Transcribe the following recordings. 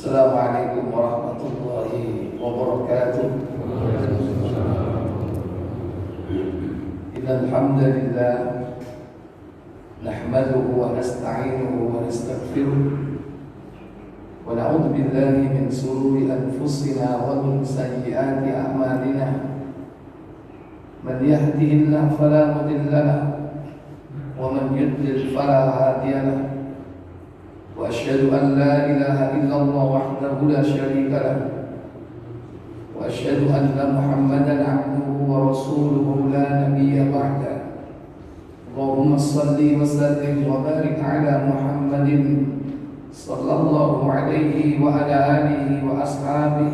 Assalamualaikum warahmatullahi wabarakatuh. Innal hamdalillah nahmaduhu wa nasta'inuhu wa nastaghfiruh wa na'udzu billahi min shururi anfusina wa min sayyiati a'malina. Man yahdihillahu fala mudilla lahu wa man yudlil fala hadiya lahu. وأشهد أن لا إله إلا الله وحده لا شريك له وأشهد أن محمدا عبده ورسوله لا نبي بعده. اللهم صل وسلم وبارك على محمد صلى الله عليه وعلى آله وأصحابه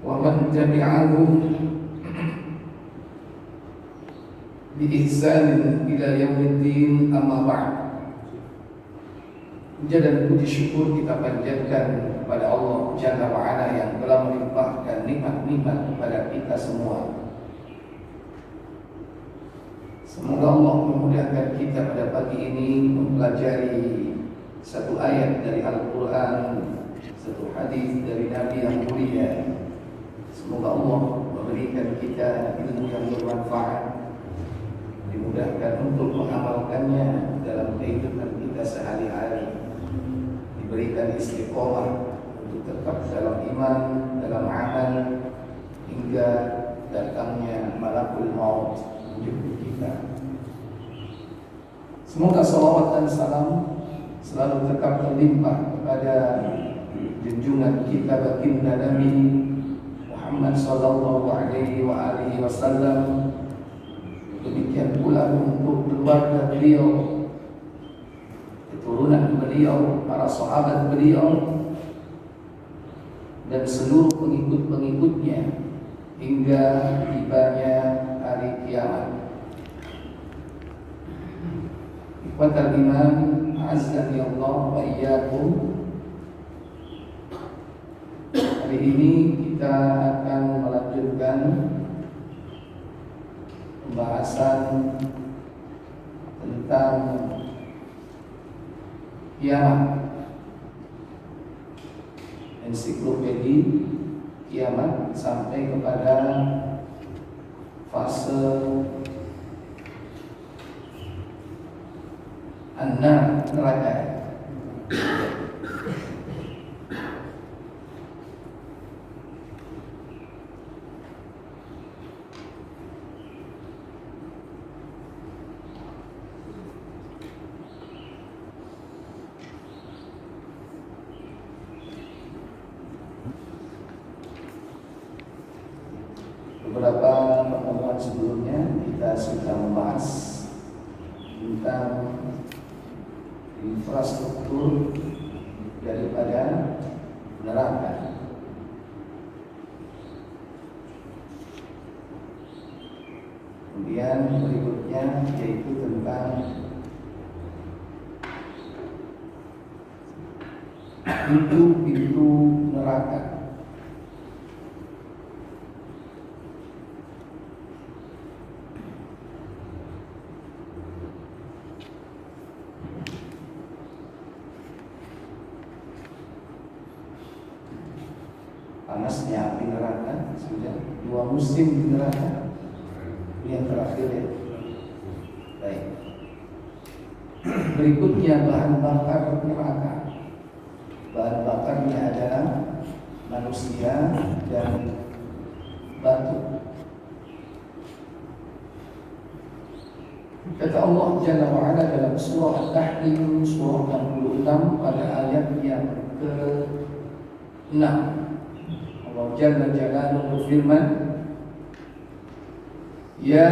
ومن تبعهم بإحسان إلى يوم الدين. أما بعد. Puja dan puji syukur kita panjatkan kepada Allah Jalla wa'ala yang telah melimpahkan nikmat-nikmat kepada kita semua. Semoga Allah memudahkan kita pada pagi ini mempelajari satu ayat dari Al-Quran, satu hadis dari Nabi yang mulia. Semoga Allah memberikan kita ilmu yang bermanfaat, dimudahkan untuk mengamalkannya dalam kehidupan kita sehari-hari, diberikan istiqomah untuk tetap dalam iman, dalam amal, hingga datangnya malakul maut menjemput kita. Semoga salawat dan salam selalu tetap terlimpah kepada junjungan kita baginda Nabi Muhammad sallallahu alaihi wa alihi wasallam. Demikian pula untuk keluarga beliau, keturunan beliau, para sahabat beliau, dan seluruh pengikut-pengikutnya hingga tibanya hari kiamat. Ikhwatal iman, azzani Allah wa iyyakum. Hari ini kita akan melanjutkan pembahasan tentang kiamat, ensiklopedi kiamat sampai kepada fase an-nar, neraka. Beberapa pertemuan sebelumnya kita sudah membahas tentang infrastruktur daripada neraka. Kemudian berikutnya yaitu tentang pintu-pintu neraka. Panasnya api neraka, sudah 2 musim di neraka. Ini yang terakhir ya. Baik. Berikutnya bahan bakar neraka. Bahan bakarnya adalah manusia dan batu. Kata Allah Jalla wa'ala dalam surah At-Tahrim surah 66 pada ayat yang ke-6. Allah Jalla Jalaluhu berfirman, Ya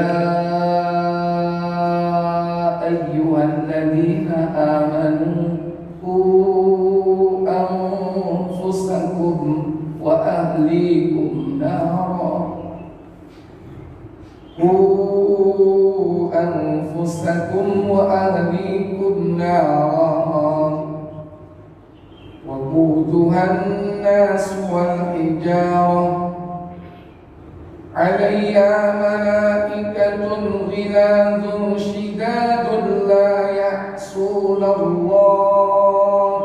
ayyuhalladzina amanu qu anfusakum wa ahlikum nara. Qu anfusakum wa ahlikum nara. وقودها الناس والحجارة عليها ملائكة غلاظ شداد لا يعصون الله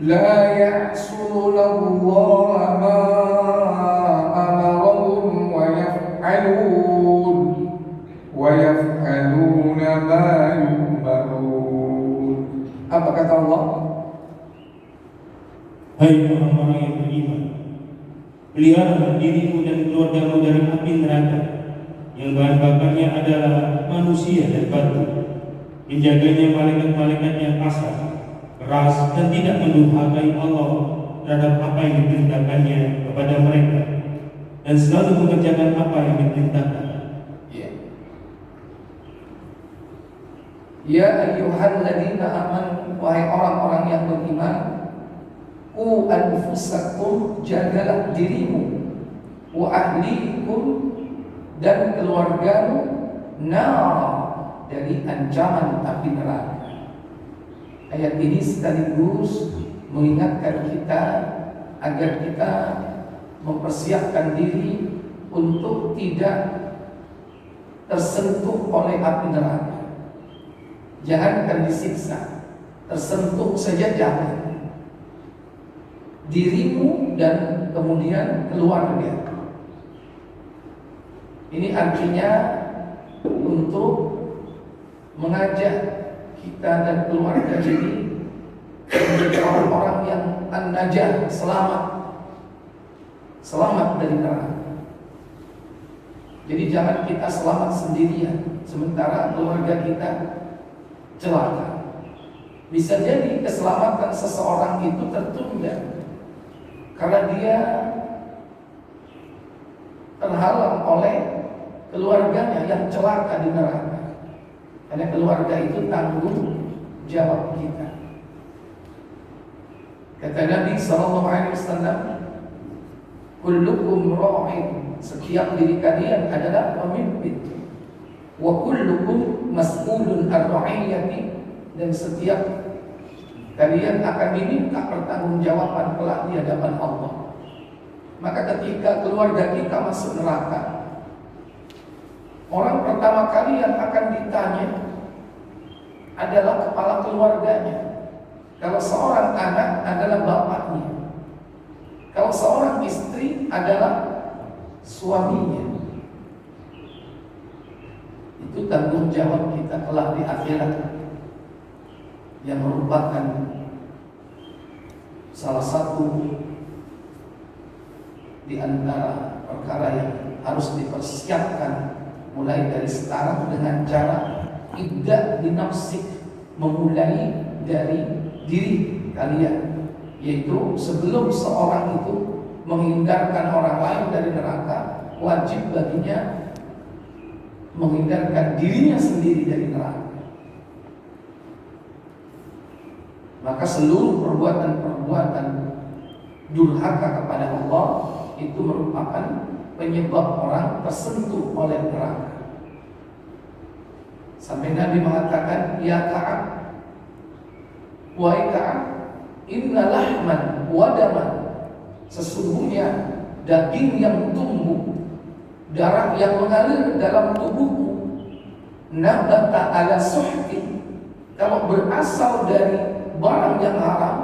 لا يعصون الله ما أمرهم ويفعلون ما يؤمرون. Apa kata Allah? Hai orang-orang yang beriman, pelihara dirimu dan keluargamu dari api neraka yang bahan bakarnya adalah manusia dan batu. Menjaganya malaikat-malaikat yang kasar, keras, dan tidak mendurhakai Allah terhadap apa yang diperintahkannya kepada mereka, dan selalu mengerjakan apa yang diperintahkan. Ya ayyuhalladzina amanu, wahai orang-orang yang beriman, qu anfusakum, jagalah dirimu, wa ahlikum, dan keluargamu, nar, dari ancaman api neraka. Ayat ini sekaligus mengingatkan kita agar kita mempersiapkan diri untuk tidak tersentuh oleh api neraka. Jangankan disiksa, tersentuh saja jangan. Dirimu dan kemudian keluarga. Ini artinya untuk mengajak kita dan keluarga ini menjadi orang-orang yang an-najah, selamat dari neraka. Jadi jangan kita selamat sendirian sementara keluarga kita celaka. Bisa jadi keselamatan seseorang itu tertunda karena dia terhalang oleh keluarganya yang celaka di neraka. Karena keluarga itu tanggung jawab kita. Kata Nabi SAW, kullukum ra'in, setiap diri kalian adalah pemimpin. Wa kullukum mas'ulun ar-ra'iyati, dan setiap kalian akan diminta pertanggungjawaban kelak di hadapan Allah. Maka ketika keluarga kita masuk neraka, orang pertama kali yang akan ditanya adalah kepala keluarganya. Kalau seorang anak adalah bapaknya, kalau seorang istri adalah suaminya. Itu tanggung jawab kita kelak di akhirat, yang merupakan salah satu di antara perkara yang harus dipersiapkan mulai dari sekarang dengan cara ibda binafsik, memulai dari diri kalian, yaitu sebelum seorang itu menghindarkan orang lain dari neraka, wajib baginya menghindarkan dirinya sendiri dari neraka. Maka seluruh perbuatan-perbuatan durhaka kepada Allah itu merupakan penyebab orang tersentuh oleh neraka. Sampai Nabi mengatakan, ya Ka'ab, wahai Ka'ab, inna lahman wa daman, sesungguhnya daging yang tumbuh, darah yang mengalir dalam tubuhmu, nabata ala suhti, kalau berasal dari barang yang haram,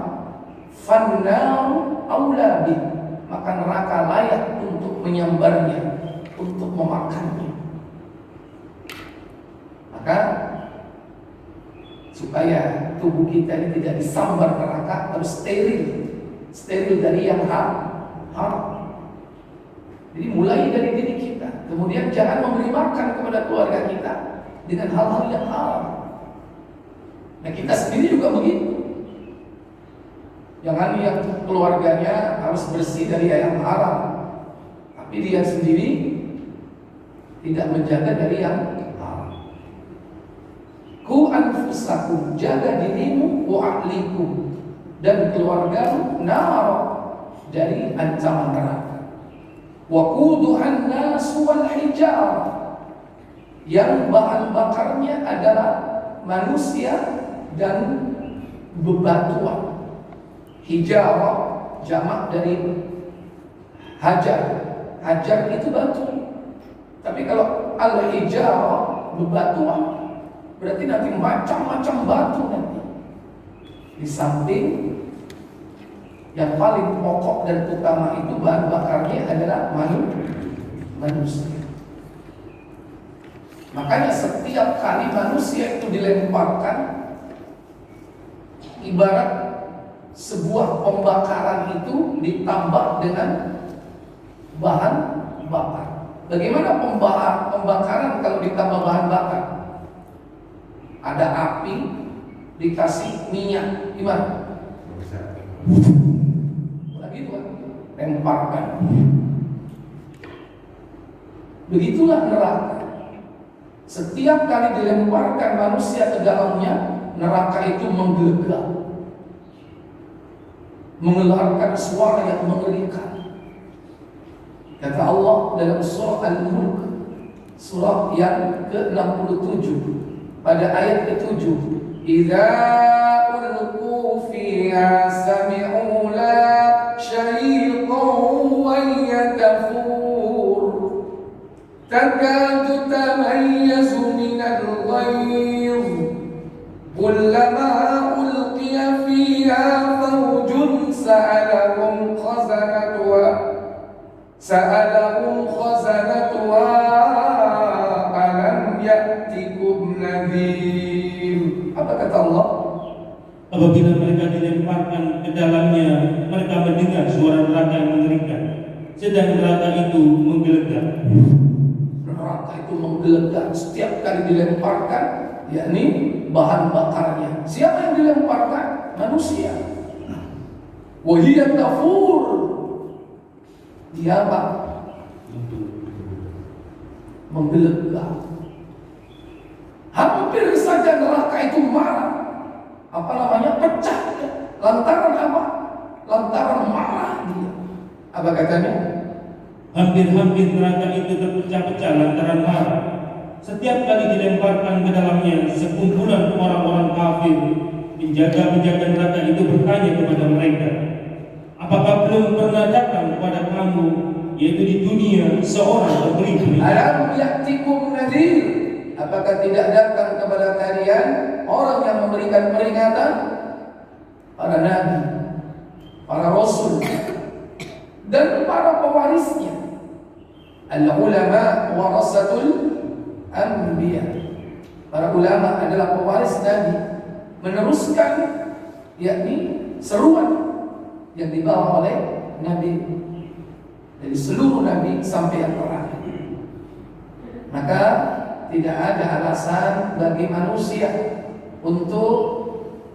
fannaru aula bih, maka neraka layak untuk menyambarnya, untuk memakannya. Maka supaya tubuh kita ini tidak disambar neraka, harus steril dari yang haram. Jadi mulai dari diri kita, kemudian jangan memberi makan kepada keluarga kita dengan hal-hal yang haram. Nah, kita sendiri juga begitu. Jangan yang keluarganya harus bersih dari yang haram, tapi dia sendiri tidak menjaga dari yang haram. Ku anfusakum, jaga dirimu, wa ahlikum, dan keluargamu, nar, dari ancaman neraka. Wa quduhan nasu wal hijar, yang bahan bakarnya adalah manusia dan bebatuan. Hijarah jamak dari hajar. Hajar itu batu. Tapi kalau al-hijarah bebatuan, berarti nanti macam-macam batu nanti. Di samping Yang paling pokok dan utama itu bahan bakarnya adalah manusia. Makanya setiap kali manusia itu dilemparkan, ibarat sebuah pembakaran itu ditambah dengan bahan bakar. Bagaimana pembakaran kalau ditambah bahan bakar? Ada api, dikasih minyak, gimana? Begitu kan? Lemparkan. Begitulah neraka. Setiap kali dilemparkan manusia ke dalamnya, neraka itu menggelegak, mengeluarkan suara yang mengerikan. Kata Allah dalam surah Al-Mulk, surah yang ke-67 pada ayat ke-7, "Idza ulqu fiha sami'u la syaitan wa yakfur takadu tamayyazu minal ghayz kullama ulqiya fiha fawjun sa'alahum khazanatuha alam ya'tikum nadhir." Apa kata Allah? Apabila mereka dilemparkan ke dalamnya, mereka mendengar suara neraka yang mengerikan, sedang neraka itu menggelegak. Neraka itu menggelegak setiap kali dilemparkan, yakni bahan bakarnya. Siapa yang dilemparkan? Manusia. Wahiyat tafur. Dia apa? Menggelegak. Hampir saja neraka itu marah. Apa namanya? Pecah. Lantaran apa? Lantaran marah dia. Apa katanya? Hampir-hampir neraka itu terpecah-pecah lantaran marah. Setiap kali dilemparkan ke dalamnya, sekumpulan orang-orang kafir, penjaga-penjaga neraka itu bertanya kepada mereka, "Apakah belum pernah datang kepada kamu, yaitu di dunia, seorang pemberi peringatan? Alam ya'tikum nadhir." Apakah tidak datang kepada kalian orang yang memberikan peringatan? Para nabi, para rasul, dan para pewarisnya. Al-ulama warasatul anbiya. Para ulama adalah pewaris nabi, meneruskan yakni seruan yang dibawa oleh nabi, dari seluruh nabi sampai yang terakhir. Maka tidak ada alasan bagi manusia untuk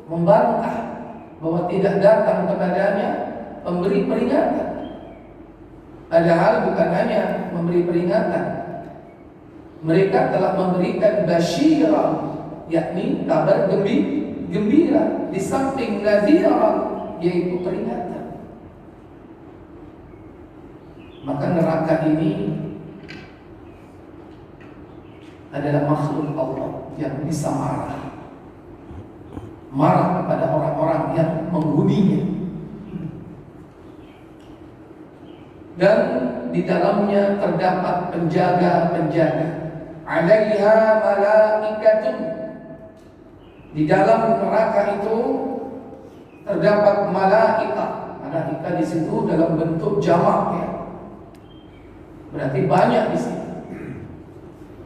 membantah bahwa tidak datang kepadanya pemberi peringatan. Padahal bukan hanya memberi peringatan, mereka telah memberikan basyirah, yakni kabar gembira, di samping nadhirah, yaitu peringatan. Maka neraka ini adalah makhluk Allah yang bisa marah kepada orang-orang yang menghuninya, dan di dalamnya terdapat penjaga-penjaga. 'Alaiha malaikatun. Di dalam neraka itu terdapat malaikat. Malaikat di situ dalam bentuk jamak, ya. Berarti banyak di sini.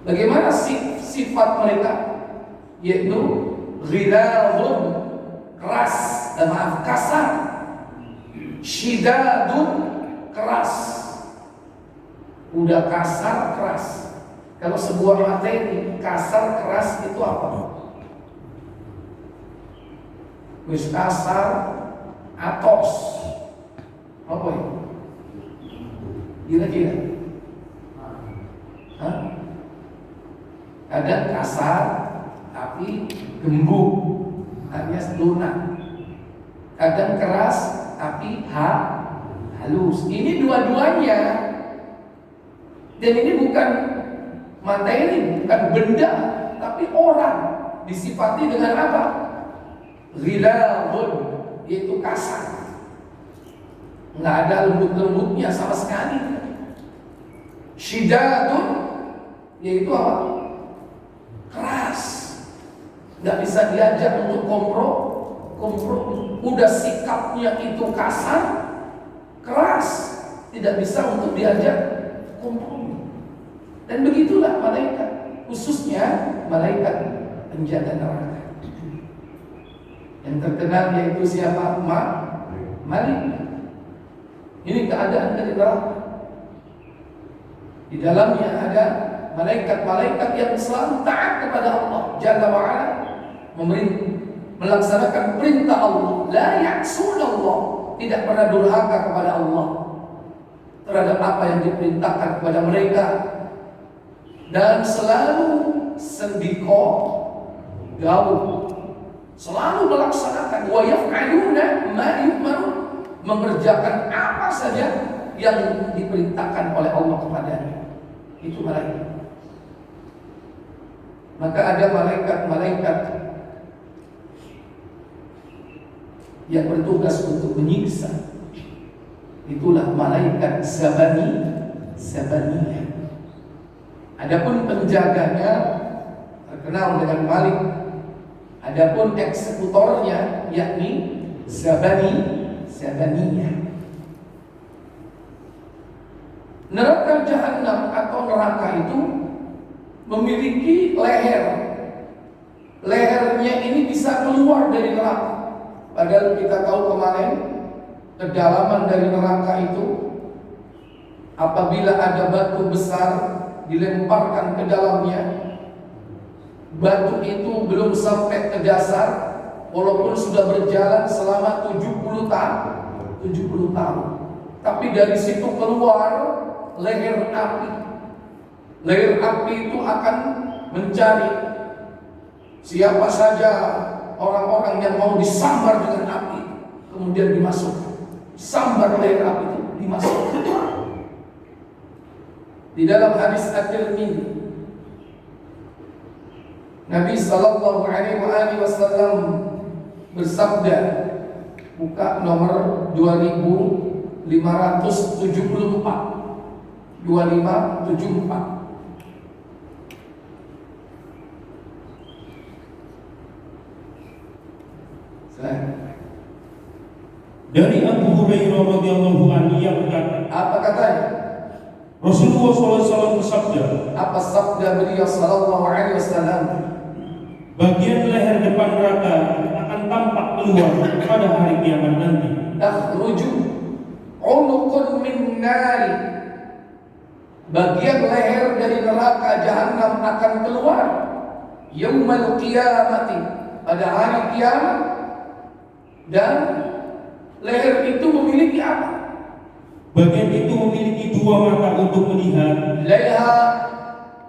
Bagaimana sifat mereka? Yaitu ghilazun, keras, kasar. Syidadun, keras. Udah kasar, keras. Kalau sebuah materi kasar, keras itu apa? Wis kasar, atos. Apa ya? Gila-gila. Hah? Kadang kasar tapi gembuk, alias lunak. Kadang keras tapi halus. Ini dua-duanya. Dan ini bukan materi, bukan benda, tapi orang. Disifati dengan apa? Ghilazun, yaitu kasar. Nggak ada lembut-lembutnya sama sekali. Syidadun, yaitu apa? Keras, nggak bisa diajak untuk kompromi. Udah sikapnya itu kasar, keras, tidak bisa untuk diajak kompromi. Dan begitulah malaikat, khususnya malaikat penjaga neraka. Yang terkenal yaitu siapa? Malik. Ini keadaan dari neraka. Di dalamnya ada malaikat-malaikat yang selalu taat kepada Allah Jalla wa'ala, melaksanakan perintah Allah. La ya'sunallah, tidak pernah durhaka kepada Allah terhadap apa yang diperintahkan kepada mereka, dan selalu sendiko gaul, selalu melaksanakan wa yaf'aluna ma yu'marun, mengerjakan apa saja yang diperintahkan oleh Allah kepadanya. Itu malaikat. Maka ada malaikat-malaikat yang bertugas untuk menyiksa. Itulah malaikat Zabaniyah. Adapun penjaganya terkenal dengan Malik. Adapun eksekutornya yakni Zabaniyah. Neraka Jahannam atau neraka itu memiliki leher. Lehernya ini bisa keluar dari neraka. Padahal kita tahu kemarin kedalaman dari neraka itu, apabila ada batu besar dilemparkan ke dalamnya, batu itu belum sampai ke dasar, walaupun sudah berjalan selama 70 tahun. Tapi dari situ keluar leher api. Leher api itu akan mencari siapa saja orang-orang yang mau disambar dengan api, kemudian dimasukkan. Sambar leher api itu dimasukkan. Di dalam hadis At-Tirmidzi, Nabi sallallahu alaihi wasallam bersabda, buka nomor 2574. 2574. Dari Abu Hurairah radhiyallahu anhu ia berkata, apa katanya? Rasulullah SAW bersabda, apa sabda beliau sallallahu alaihi wasallam? Bagian leher depan neraka akan tampak keluar pada hari kiamat nanti. Takhruju unuqun min nari. Bagian leher dari neraka Jahannam akan keluar yaumal qiyamati, pada hari kiamat. Dan leher itu memiliki apa? Bagian itu memiliki dua mata untuk melihat.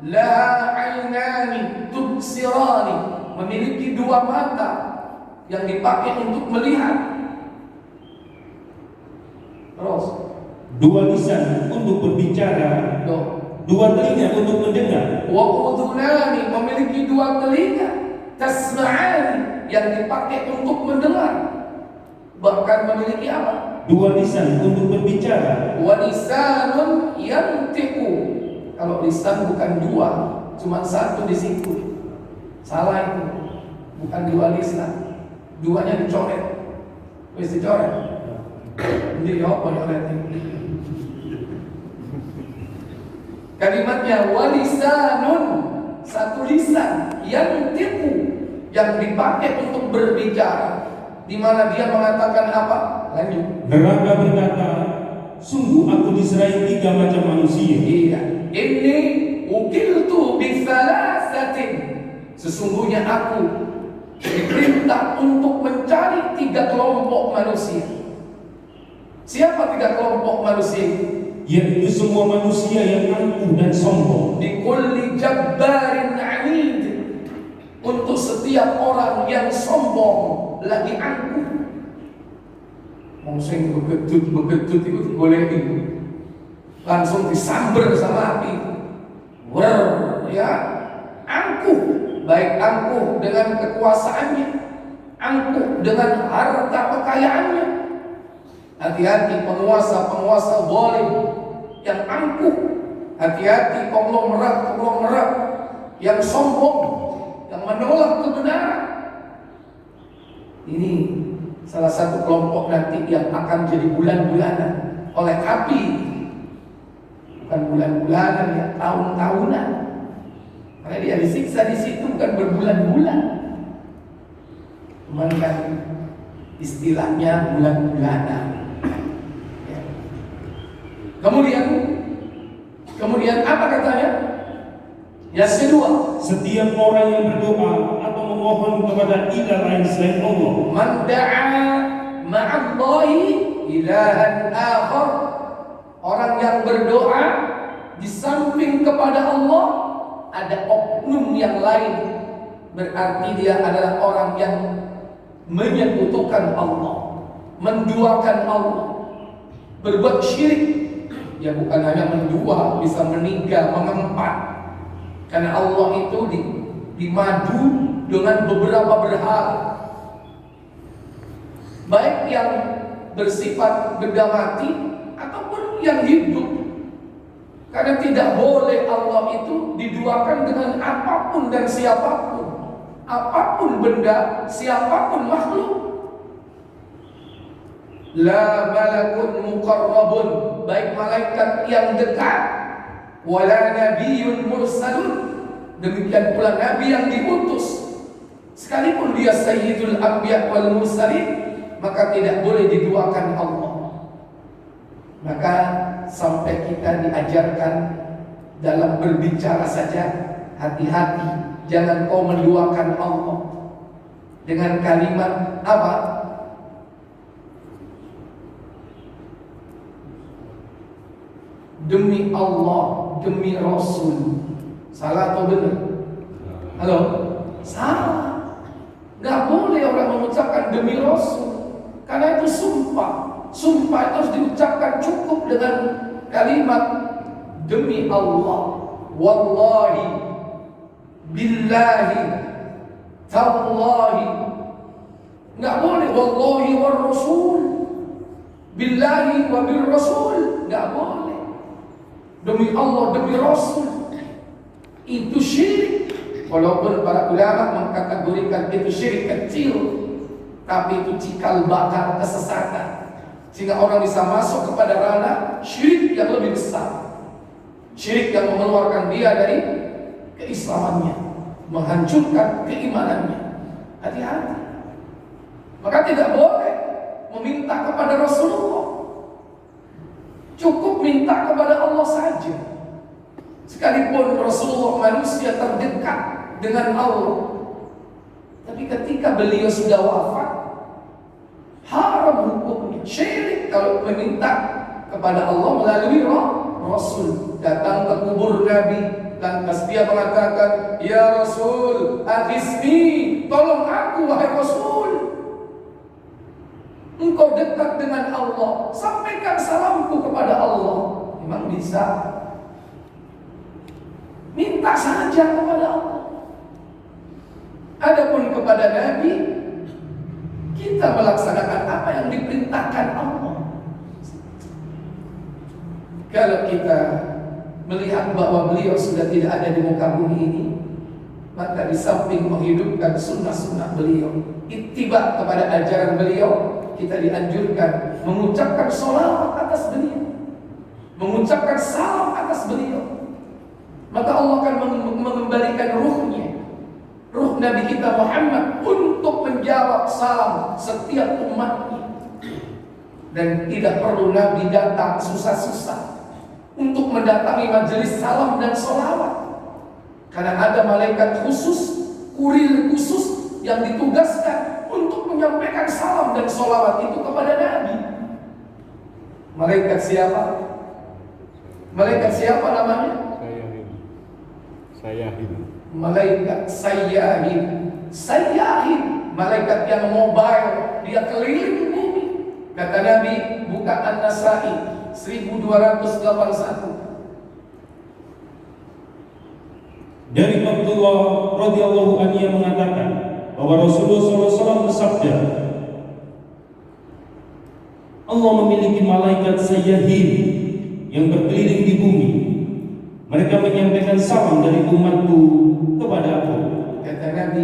Laha aynani tubsirani, memiliki dua mata yang dipakai untuk melihat. Terus dua lisan untuk berbicara, dua telinga untuk mendengar. Wa udhunani, memiliki dua telinga. Tasma'ani, yang dipakai untuk mendengar. Bahkan memiliki apa? Dua lisan untuk berbicara. Wa lisanun yantiqu. Kalau lisan bukan dua, cuma satu di situ. Salah itu. Bukan dua lisan. Duanya dicoret. Wis dicoret. Ini apa nyoret ini? Kalimatnya walisanun, satu lisan yang tipu, yang dipakai untuk berbicara, di mana dia mengatakan apa? Lanjut. Neraka berkata, sungguh aku diserai 3 macam manusia. Iya. Ini ukiltu bisalasatin. Sesungguhnya aku diperintah untuk mencari 3 kelompok manusia. Siapa 3 kelompok manusia? Yaitu semua manusia yang angkuh dan sombong. Di kulli jabbarin anid, untuk setiap orang yang sombong lagi angkuh. Wong sing begetut itu goleki, langsung disamber sama api. Ya, angkuh, baik angkuh dengan kekuasaannya, angkuh dengan harta kekayaannya. Hati-hati penguasa-penguasa zalim yang angkuh. Hati-hati konglomerat yang sombong, yang menolak kebenaran. Ini salah satu kelompok nanti yang akan jadi bulan-bulanan oleh api. Bukan bulan-bulanan ya, tahun-tahunan. Karena dia disiksa di situ bukan berbulan-bulan. Cuman kan istilahnya bulan-bulanan. Ya. Kemudian apa katanya? Yang kedua, setiap orang yang berdoa atau memohon kepada ilah lain selain Allah, man da'a ma'allahi ilahan akhar, orang yang berdoa di samping kepada Allah ada oknum yang lain, berarti dia adalah orang yang menyekutukan Allah, menduakan Allah, berbuat syirik. Ya bukan hanya mendua, bisa meninggal, mengempat. Karena Allah itu dimadu dengan beberapa berhala, baik yang bersifat benda mati ataupun yang hidup. Karena tidak boleh Allah itu diduakan dengan apapun dan siapapun, apapun benda, siapapun makhluk. La malakun muqarrabun, baik malaikat yang dekat, wala nabiyyun mursalun, demikian pula nabi yang diutus, sekalipun dia sayyidul anbiya wal mursalin, maka tidak boleh diduakan Allah. Maka sampai kita diajarkan dalam berbicara saja, hati-hati, jangan kau menduakan Allah dengan kalimat apa? Demi Allah, demi Rasul. Salah atau benar? Halo? Salah. Gak boleh orang mengucapkan demi Rasul, karena itu sumpah. Sumpah itu harus diucapkan cukup dengan kalimat demi Allah, wallahi, billahi, tallahi. Gak boleh wallahi war rasul, billahi wa bil rasul. Gak boleh. Demi Allah, demi Rasul, itu syirik. Walaupun para ulama mengkategorikan itu syirik kecil, tapi itu cikal bakal kesesatan, sehingga orang bisa masuk kepada ranah syirik yang lebih besar, syirik yang mengeluarkan dia dari keislamannya, menghancurkan keimanannya. Hati-hati. Maka tidak boleh meminta kepada Rasulullah, cukup minta kepada Allah saja. Sekalipun Rasulullah manusia terdekat dengan Allah, tapi ketika beliau sudah wafat, haram hukumnya, syirik kalau meminta kepada Allah melalui Rasul. Datang ke kubur Nabi, lantas dia mengatakan, ya Rasul, aghithni, tolong aku wahai Rasul. Engkau dekat dengan Allah, sampaikan salamku kepada Allah. Memang bisa. Minta saja kepada Allah. Adapun kepada Nabi, kita melaksanakan apa yang diperintahkan Allah. Kalau kita melihat bahwa beliau sudah tidak ada di muka bumi ini, maka di samping menghidupkan sunnah-sunnah beliau, ittiba kepada ajaran beliau, kita dianjurkan mengucapkan sholawat atas beliau, mengucapkan salam atas beliau. Maka Allah akan mengembalikan ruhnya, ruh Nabi kita Muhammad, untuk menjawab salam setiap umatnya. Dan tidak perlu Nabi datang susah-susah untuk mendatangi majelis salam dan sholawat, karena ada malaikat khusus, kurir khusus yang ditugaskan untuk menyampaikan salam dan sholawat itu kepada Nabi. Malaikat siapa? Malaikat siapa namanya? Sayyahin. Malaikat Sayyahin. Sayyahin, malaikat yang mobile, dia keliling bumi. Kata Nabi, buka An-Nasa'i 1281. Dari Abdullah radhiyallahu anhu yang mengatakan bahwa Rasulullah SAW bersabda, Allah memiliki malaikat sayyahin yang berkeliling di bumi. Mereka menyampaikan salam dari umatku kepada aku. Kata Nabi,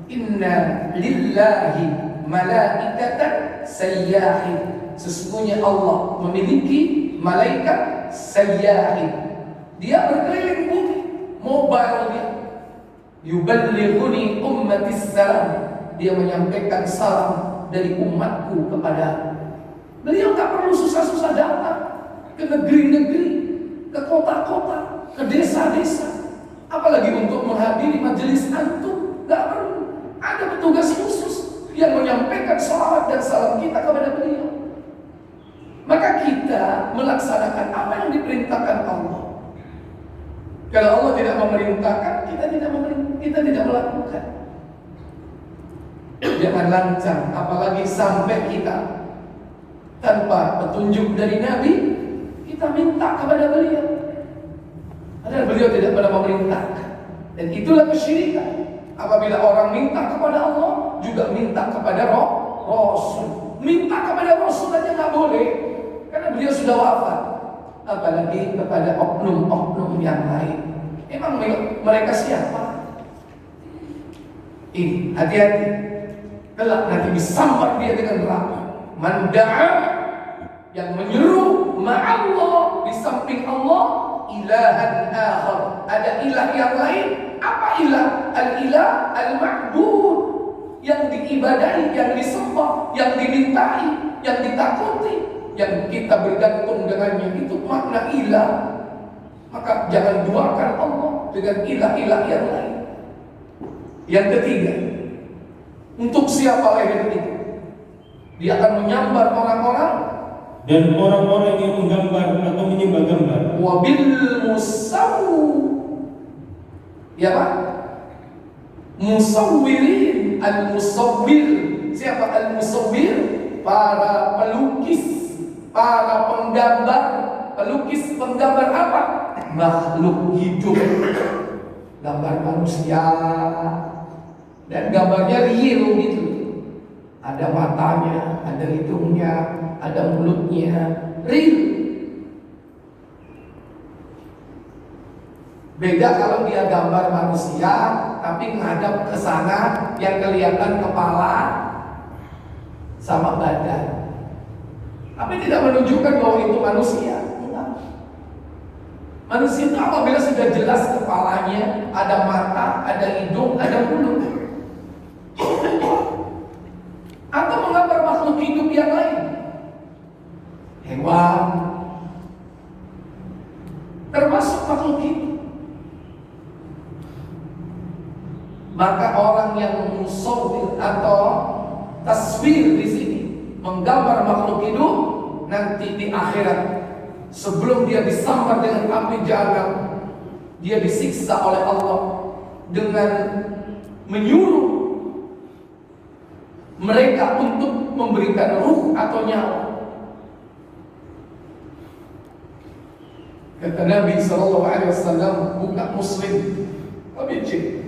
inna lillahi malaikatan sayyahin. Sesungguhnya Allah memiliki malaikat sayyahin. Dia berkeliling bumi, mobile dia. Yuballighuni ummatis salam. Dia menyampaikan salam dari umatku kepada. Beliau tak perlu susah-susah datang ke negeri-negeri, ke kota-kota, ke desa-desa. Apalagi untuk menghadiri majelis antum, gak perlu. Ada petugas khusus yang menyampaikan salawat dan salam kita kepada beliau. Maka kita melaksanakan apa yang diperintahkan Allah. Kalau Allah tidak memerintahkan, kita tidak melakukan. Jangan lancang, apalagi sampai kita tanpa petunjuk dari Nabi, kita minta kepada beliau. Padahal beliau tidak pernah memerintahkan. Dan itulah kesyirikan. Apabila orang minta kepada Allah, juga minta kepada Rasul. Minta kepada Rasul saja nggak boleh, karena beliau sudah wafat. Apalagi kepada oknum-oknum yang lain. Emang mereka siapa? Ini hati-hati. Kelak nanti disambar dia dengan neraka. Man da'a, yang menyeru ma'allah, di samping Allah, ilahan akhar, ada ilah yang lain. Apa ilah? Al-ilah al-ma'bud, yang diibadahi, yang disembah, yang dimintai, yang ditakuti, yang kita bergantung dengannya. Itu makna ilah. Maka jangan duakan Allah dengan ilah-ilah yang lain. Yang ketiga, untuk siapa leher itu? Dia akan menyambar orang-orang, dan orang-orang yang menggambar atau menyembah gambar. Wabil musawu, ya Pak? Musawwirin, al-musawwir. Siapa al-musawwir? Para pelukis, para penggambar. Pelukis, penggambar apa? Makhluk hidup. Gambar manusia. Dan gambarnya real gitu. Ada matanya, ada hidungnya, ada mulutnya, real. Beda kalau dia gambar manusia, tapi ngadap ke sana yang kelihatan kepala sama badan. Tapi tidak menunjukkan bahwa itu manusia. Enggak. Manusia itu apabila sudah jelas kepalanya, ada mata, ada hidung, ada mulut. Atau menggambar makhluk hidup yang lain, hewan, termasuk makhluk hidup. Maka orang yang musawwir atau taswir di sini, menggambar makhluk hidup, nanti di akhirat, sebelum dia disambar dengan api jahanam, dia disiksa oleh Allah dengan menyuruh mereka untuk memberikan ruh atau nyawa. Kata Nabi SAW, buka Muslim, Abijik,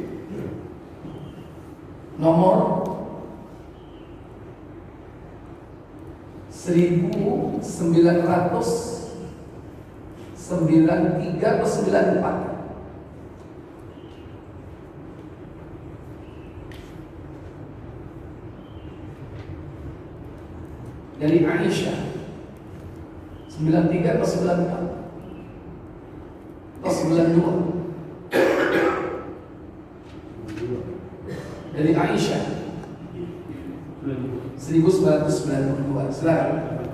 nomor 1993 atau 94. Dari Aisyah 93 atau 94 atau 92. Dari Aisyah 1992. Silakan.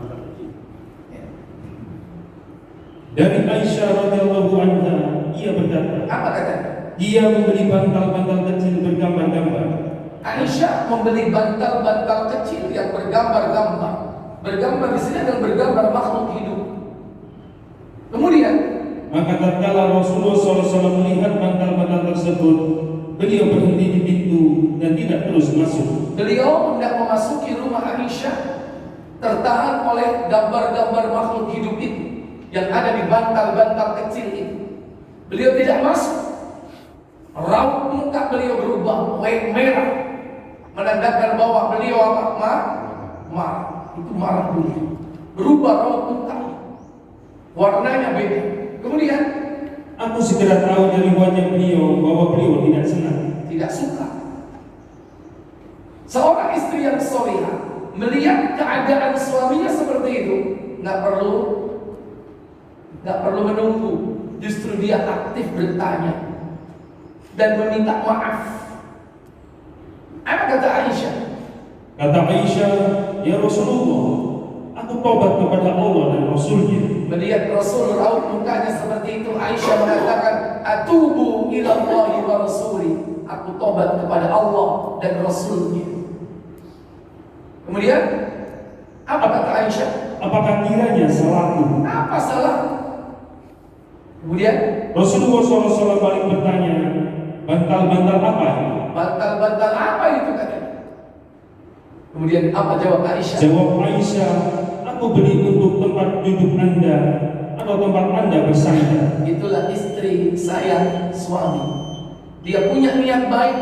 Dari Aisyah radhiyallahu anha, ia berkata, Apa katanya? dia membeli bantal-bantal kecil bergambar-gambar. Aisyah membeli bantal-bantal kecil yang bergambar-gambar. Bergambar di sini adalah bergambar makhluk hidup. Kemudian, maka tatkala Rasulullah SAW melihat bantal-bantal tersebut, beliau berhenti di pintu dan tidak terus masuk. Beliau hendak memasuki rumah Aisyah, tertahan oleh gambar-gambar makhluk hidup itu yang ada di bantal-bantal kecil itu. Beliau tidak masuk. Raut muka beliau berubah merah, menandakan bahwa beliau apa? Marah. Itu marah beliau. Berubah raut muka, warnanya beda. Kemudian, aku segera tahu dari wajah beliau bahwa beliau tidak senang, tidak suka. Seorang istri yang soleh basariha, melihat keadaan suaminya seperti itu, nggak perlu menunggu, justru dia aktif bertanya dan meminta maaf. Apa kata Aisyah? Kata Aisyah, ya Rasulullah, aku tobat kepada Allah dan Rasulnya. Melihat Rasul raut mukanya seperti itu, Aisyah mengatakan, atubu ilallahi wa rasuli, aku tobat kepada Allah dan Rasulnya. Kemudian apa kata Aisyah? Apakah kiranya salahku? Apa salah? Kemudian Rasulullah SAW balik bertanya, bantal-bantal apa itu? bantal-bantal apa itu katanya? Kemudian apa jawab Aisyah? Jawab Aisyah, aku beli untuk tempat duduk Anda atau tempat Anda bersandar. Itulah istri saya, suami. Dia punya niat baik,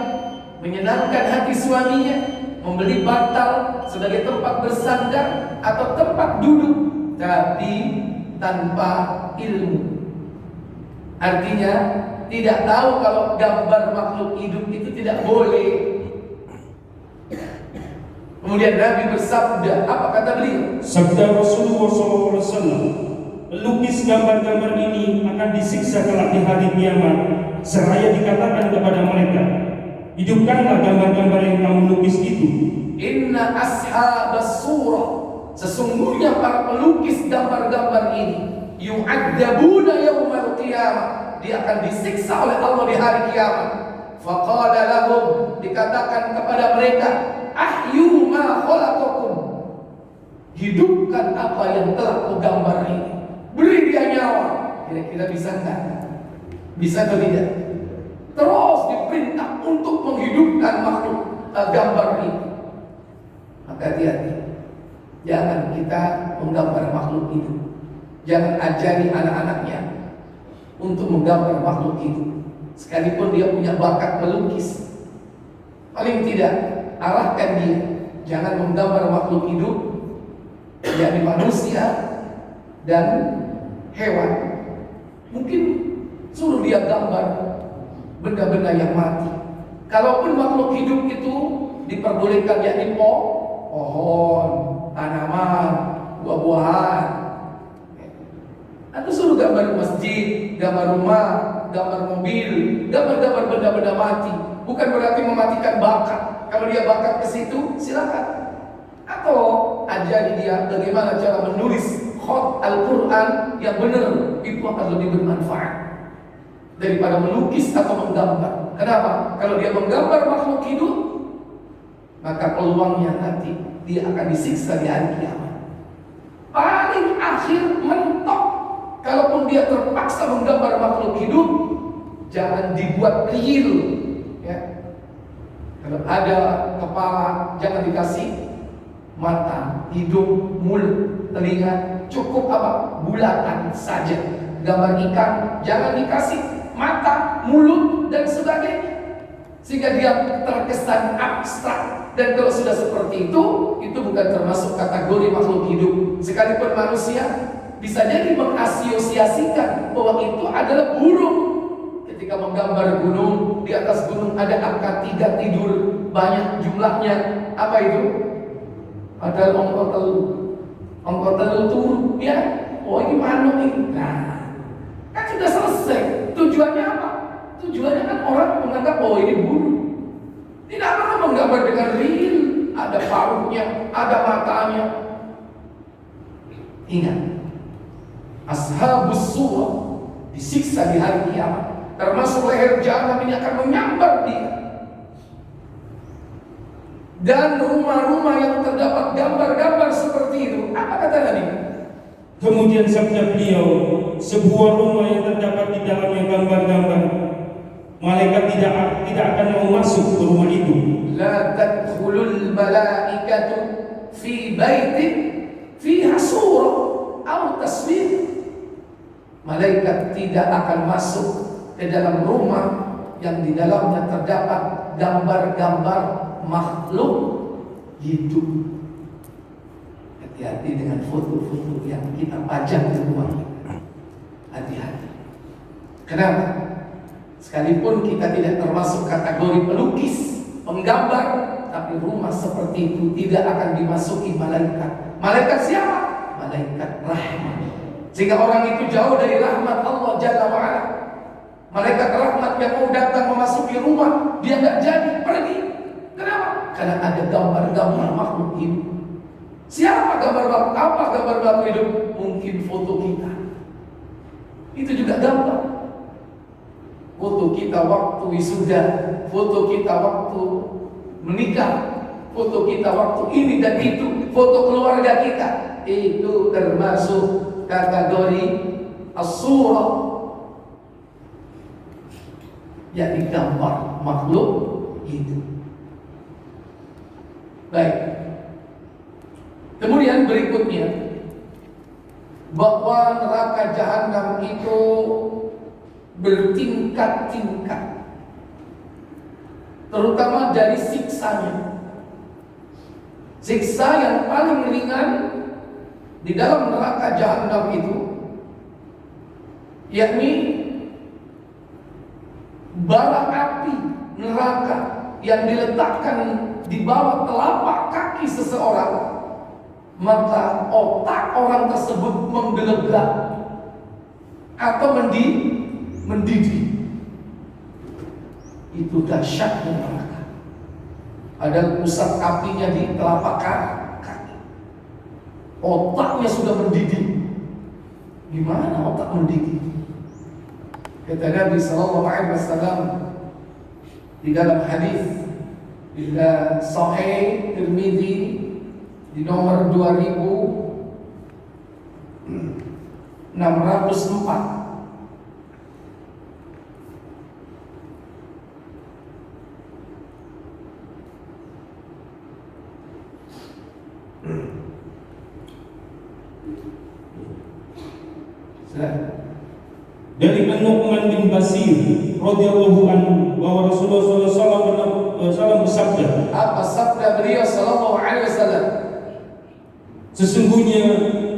menyenangkan hati suaminya, membeli bantal sebagai tempat bersandar atau tempat duduk, tapi tanpa ilmu. Artinya tidak tahu kalau gambar makhluk hidup itu tidak boleh. Kemudian Nabi bersabda, apa kata beliau? Sabda Rasulullah SAW, pelukis gambar-gambar ini akan disiksa kelak di hari kiamat, seraya dikatakan kepada mereka, hidupkanlah gambar-gambar yang kamu lukis itu. Inna ashabas surah, sesungguhnya para pelukis gambar-gambar ini, yu'adzabuna yaumal qiyamah, dia akan disiksa oleh Allah di hari kiamat. Faqala lahum, dikatakan kepada mereka, ahyu ma khalaqakum, hidupkan apa yang telah kau gambar ini, beri dia nyawa. Kira-kira bisa enggak? Bisa atau tidak? Terus diperintah untuk menghidupkan makhluk gambar ini. Maka hati-hati, jangan kita menggambar makhluk itu. Jangan ajari anak-anaknya untuk menggambar makhluk itu, sekalipun dia punya bakat melukis. Paling tidak arahkan dia, jangan menggambar makhluk hidup, yakni manusia dan hewan. Mungkin suruh dia gambar benda-benda yang mati. Kalaupun makhluk hidup itu diperbolehkan, yakni pohon, tanaman, buah-buahan, atau suruh gambar masjid, gambar rumah, gambar mobil, gambar-gambar benda-benda mati. Bukan berarti mematikan bakat. Kalau dia bakat ke situ, silakan. Atau ajari dia bagaimana cara menulis khat Al-Quran yang benar. Itu akan lebih bermanfaat daripada melukis atau menggambar. Kenapa? Kalau dia menggambar makhluk hidup, maka peluangnya nanti dia akan disiksa di hari kiamat. Paling akhir mentok, kalaupun dia terpaksa menggambar makhluk hidup, jangan dibuat real, ya. Kalau ada kepala, jangan dikasih mata, hidung, mulut, telinga, cukup apa? Bulatan saja. Gambar ikan, jangan dikasih mata, mulut, dan sebagainya, sehingga dia terkesan abstrak. Dan kalau sudah seperti itu bukan termasuk kategori makhluk hidup. Sekalipun manusia bisa jadi mengasosiasikan bahwa itu adalah burung. Ketika menggambar gunung, di atas gunung ada angka 3 tidur, banyak jumlahnya. Apa itu? Padahal ongko telu turun, ya. Oh, ini manuk ini. Nah, kan sudah selesai. Tujuannya apa? Tujuannya kan orang menganggap bahwa ini burung. Tidak perlu menggambar dengan real, ada paruhnya, ada matanya. Ingat, ashabus surah disiksa di hari kiamat, termasuk leher jahanam ini akan menyambar dia. Dan rumah-rumah yang terdapat gambar-gambar seperti itu, apa kata Nabi? Kemudian sabda beliau, sebuah rumah yang terdapat di dalamnya gambar-gambar, malaikat tidak akan mau masuk ke rumah itu. La tadkhulul malaikatu fi baitin fiha surah atau taswir. Malaikat tidak akan masuk ke dalam rumah yang di dalamnya terdapat gambar-gambar makhluk hidup. Hati-hati dengan foto-foto yang kita pajang di rumah kita. Hati-hati. Kenapa? Sekalipun kita tidak termasuk kategori pelukis, penggambar, tapi rumah seperti itu tidak akan dimasuki malaikat. Malaikat siapa? Malaikat rahmat. Sehingga orang itu jauh dari rahmat Allah Jalla wa'ala. Malaikat rahmat yang mau datang memasuki rumah, dia nggak jadi, pergi. Kenapa? Karena ada gambar-gambar makhluk hidup. Siapa gambar makhluk? Apa gambar makhluk hidup? Mungkin foto kita. Itu juga gambar. Foto kita waktu wisuda, foto kita waktu menikah, foto kita waktu ini dan itu, foto keluarga kita. Itu termasuk kategori as-surah, yakni gambar makhluk hidup. Baik. Kemudian berikutnya, bahwa neraka jahanam itu bertingkat-tingkat, terutama dari siksanya. Siksa yang paling ringan di dalam neraka jahanam itu, yakni bara api neraka yang diletakkan di bawah telapak kaki seseorang, maka otak orang tersebut menggelegak atau mendidih. Itu dahsyatnya neraka. Ada pusat apinya di telapak kaki. Otaknya sudah mendidih. Gimana otak mendidih? Kata Nabi sallallahu alaihi wasallam di dalam hadis di Sahih Tirmidzi di nomor 2604. Dari An-Nu'man bin Bashir radhiyallahu anhu bahwa Rasulullah sallallahu alaihi wasallam bersabda, apa sabda beliau sallallahu alaihi wasallam? Sesungguhnya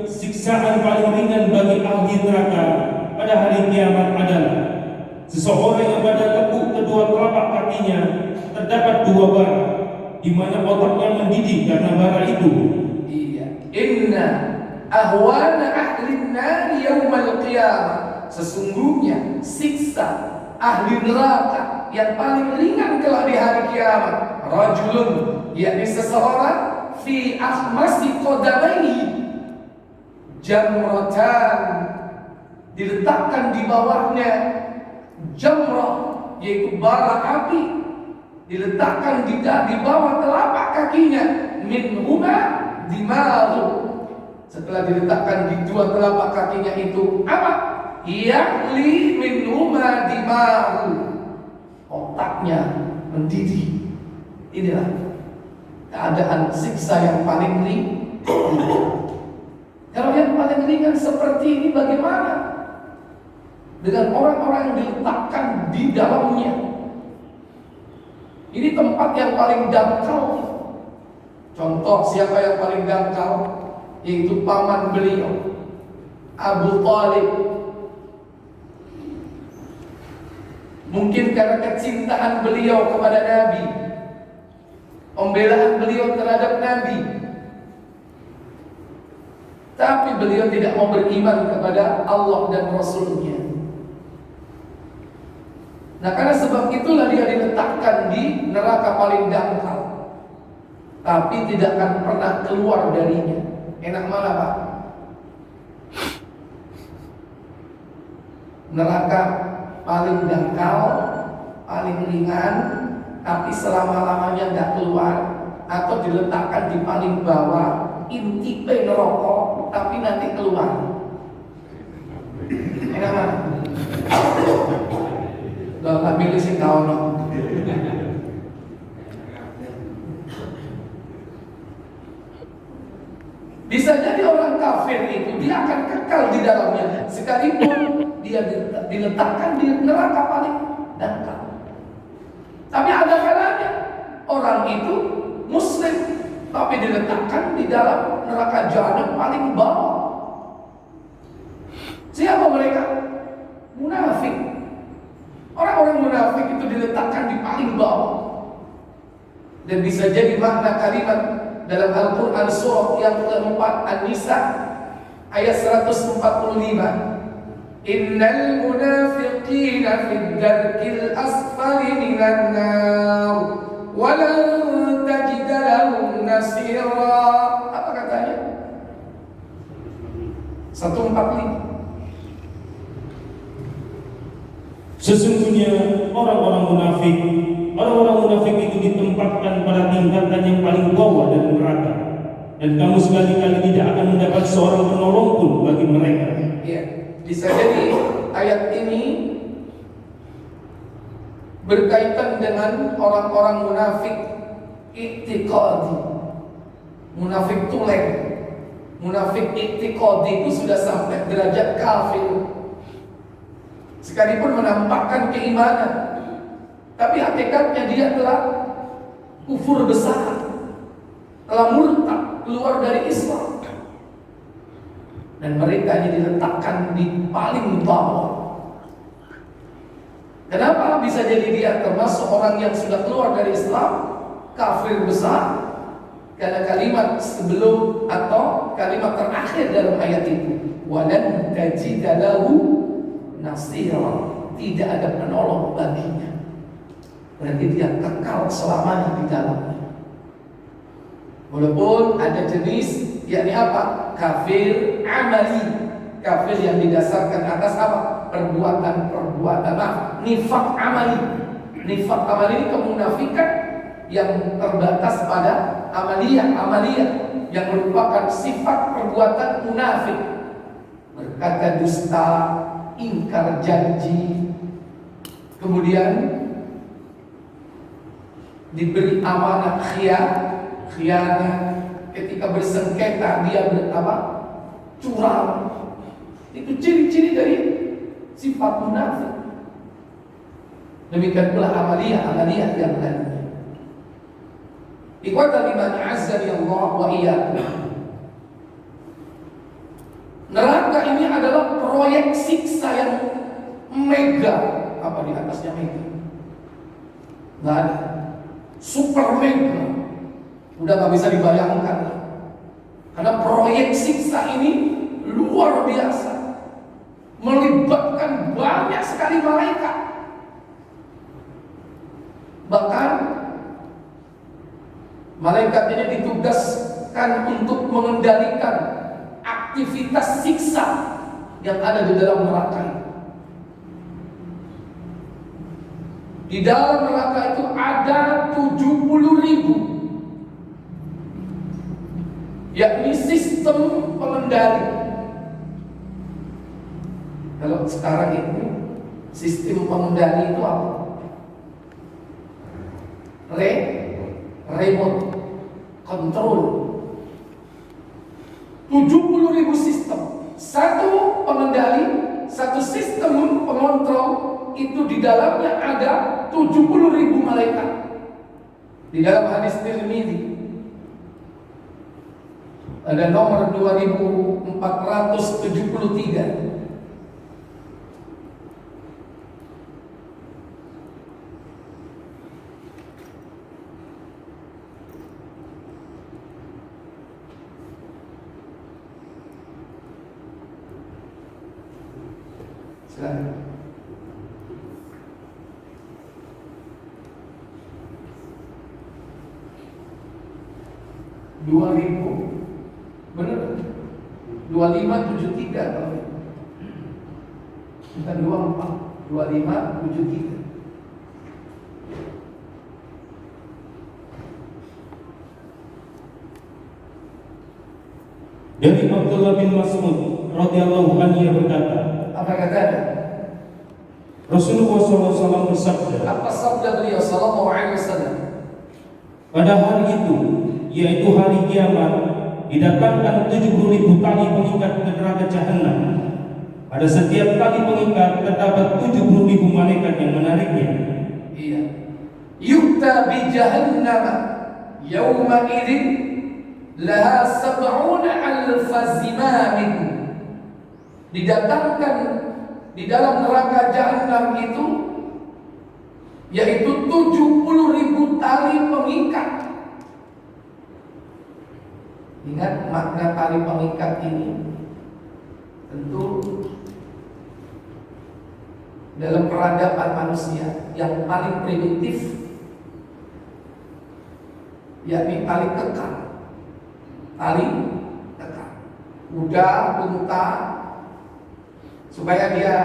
siksaan paling ringan bagi ahli neraka pada hari kiamat adalah seseorang yang pada lekuk kedua telapak kakinya terdapat dua bara, di mana otaknya mendidih karena bara itu. Iya. Inna ahwana ahli nar yaumal qiyamah. Sesungguhnya siksa ahli neraka yang paling ringan kelak di hari kiamat, rajulun, yakni seseorang fi akhmasi qadamaihi jamratan, diletakkan di bawahnya jamrah, yaitu bara api, diletakkan di bawah telapak kakinya, min huma dimaru. Setelah diletakkan di dua telapak kakinya itu apa? Yakli min huma dimaru, otaknya mendidih. Inilah keadaan siksa yang paling ringan. Kalau yang paling ringan seperti ini, bagaimana dengan orang-orang yang diletakkan di dalamnya? Ini tempat yang paling dangkal. Contoh siapa yang paling dangkal? Yaitu paman beliau, Abu Thalib. Mungkin karena kecintaan beliau kepada Nabi, pembelaan beliau terhadap Nabi, tapi beliau tidak mau beriman kepada Allah dan Rasulnya. Nah, karena sebab itulah dia diletakkan di neraka paling dangkal, tapi tidak akan pernah keluar darinya. Enak mana, Pak? Neraka paling dangkal, paling ringan, tapi selama-lamanya nggak keluar, atau diletakkan di paling bawah, inti neraka, tapi nanti keluar. Enak mana? Loh, tak pilih sih kau no. Bisa jadi orang kafir itu dia akan kekal di dalamnya, sekalipun dia diletakkan di neraka paling dangkal. Tapi ada kalanya orang itu Muslim, tapi diletakkan di dalam neraka jahanam paling bawah. Siapa mereka? Munafik. Orang-orang munafik itu diletakkan di paling bawah. Dan bisa jadi makna kalimat dalam Al-Quran surah yang keempat An-Nisa ayat 145. Innal munafiqina fid darkil asfali minan nar wa lan tajid lahum nasira. Apa katanya? 145. Sesungguhnya orang-orang munafik itu ditempatkan pada tingkatan yang paling bawah dari neraka, dan kamu sekali-kali tidak akan mendapat seorang penolong pun bagi mereka. Ya, bisa jadi ayat ini berkaitan dengan orang-orang munafik i'tiqadi, munafik tulen, munafik i'tiqadi itu sudah sampai derajat kafir. Sekalipun menampakkan keimanan, tapi hakikatnya dia telah kufur besar, telah murtad, keluar dari Islam. Dan mereka ini diletakkan di paling bawah. Kenapa bisa jadi dia termasuk orang yang sudah keluar dari Islam, kafir besar? Karena kalimat sebelum atau kalimat terakhir dalam ayat itu, walan tajida lahu nasira, tidak ada penolong baginya. Berarti dia kekal selamanya di dalamnya. Walaupun ada jenis, yakni apa? Kafir amali, kafir yang didasarkan atas apa? Perbuatan, nifak amali. Nifak amali ini kemunafikan yang terbatas pada amaliyah yang merupakan sifat perbuatan munafik. Berkata dusta, ingkar janji, kemudian diberi amanah khianat, ketika bersengketa dia curang. Itu ciri-ciri dari sifat munafik. Demikian pula amaliyah yang lainnya. Ikhwata liman azzani Allah wa iyyakum. Neraka ini adalah proyek siksa yang mega. Apa di atasnya mega? Nggak ada. Super mega. Udah nggak bisa dibayangkan. Karena proyek siksa ini luar biasa, melibatkan banyak sekali malaikat. Bahkan malaikat ini ditugaskan untuk mengendalikan aktivitas siksa yang ada di dalam neraka. Di dalam neraka itu ada 70.000, yakni sistem pengendali. Kalau sekarang ini sistem pengendali itu apa? Remote control. 70.000 sistem. Satu pengendali, satu sistem pengontrol, itu di dalamnya ada 70.000 malaikat. Di dalam hadis Tirmidzi ada nomor 2473. Silakan. Benar? 2573 kalau bukan 24, 2573. Dari Abdullah bin Mas'ud radhiyallahu anhu berkata, apa katanya? Rasulullah SAW bersabda, apa sabda beliau sallallahu alaihi wasallam? pada hari itu, yaitu hari kiamat, didatangkan 70.000 tali pengikat ke neraka Jahannam. Pada setiap tali pengikat terdapat 70.000 malaikat yang menariknya. Iya. Yukta bi jahannam yawma idzin laha 70,000 zimamin. Didatangkan di dalam neraka Jahannam itu yaitu 70.000 tali pengikat. Ingat makna tali pengikat ini tentu dalam peradaban manusia yang paling primitif, yakni tali kekang. Tali kekang. Kuda, unta, supaya dia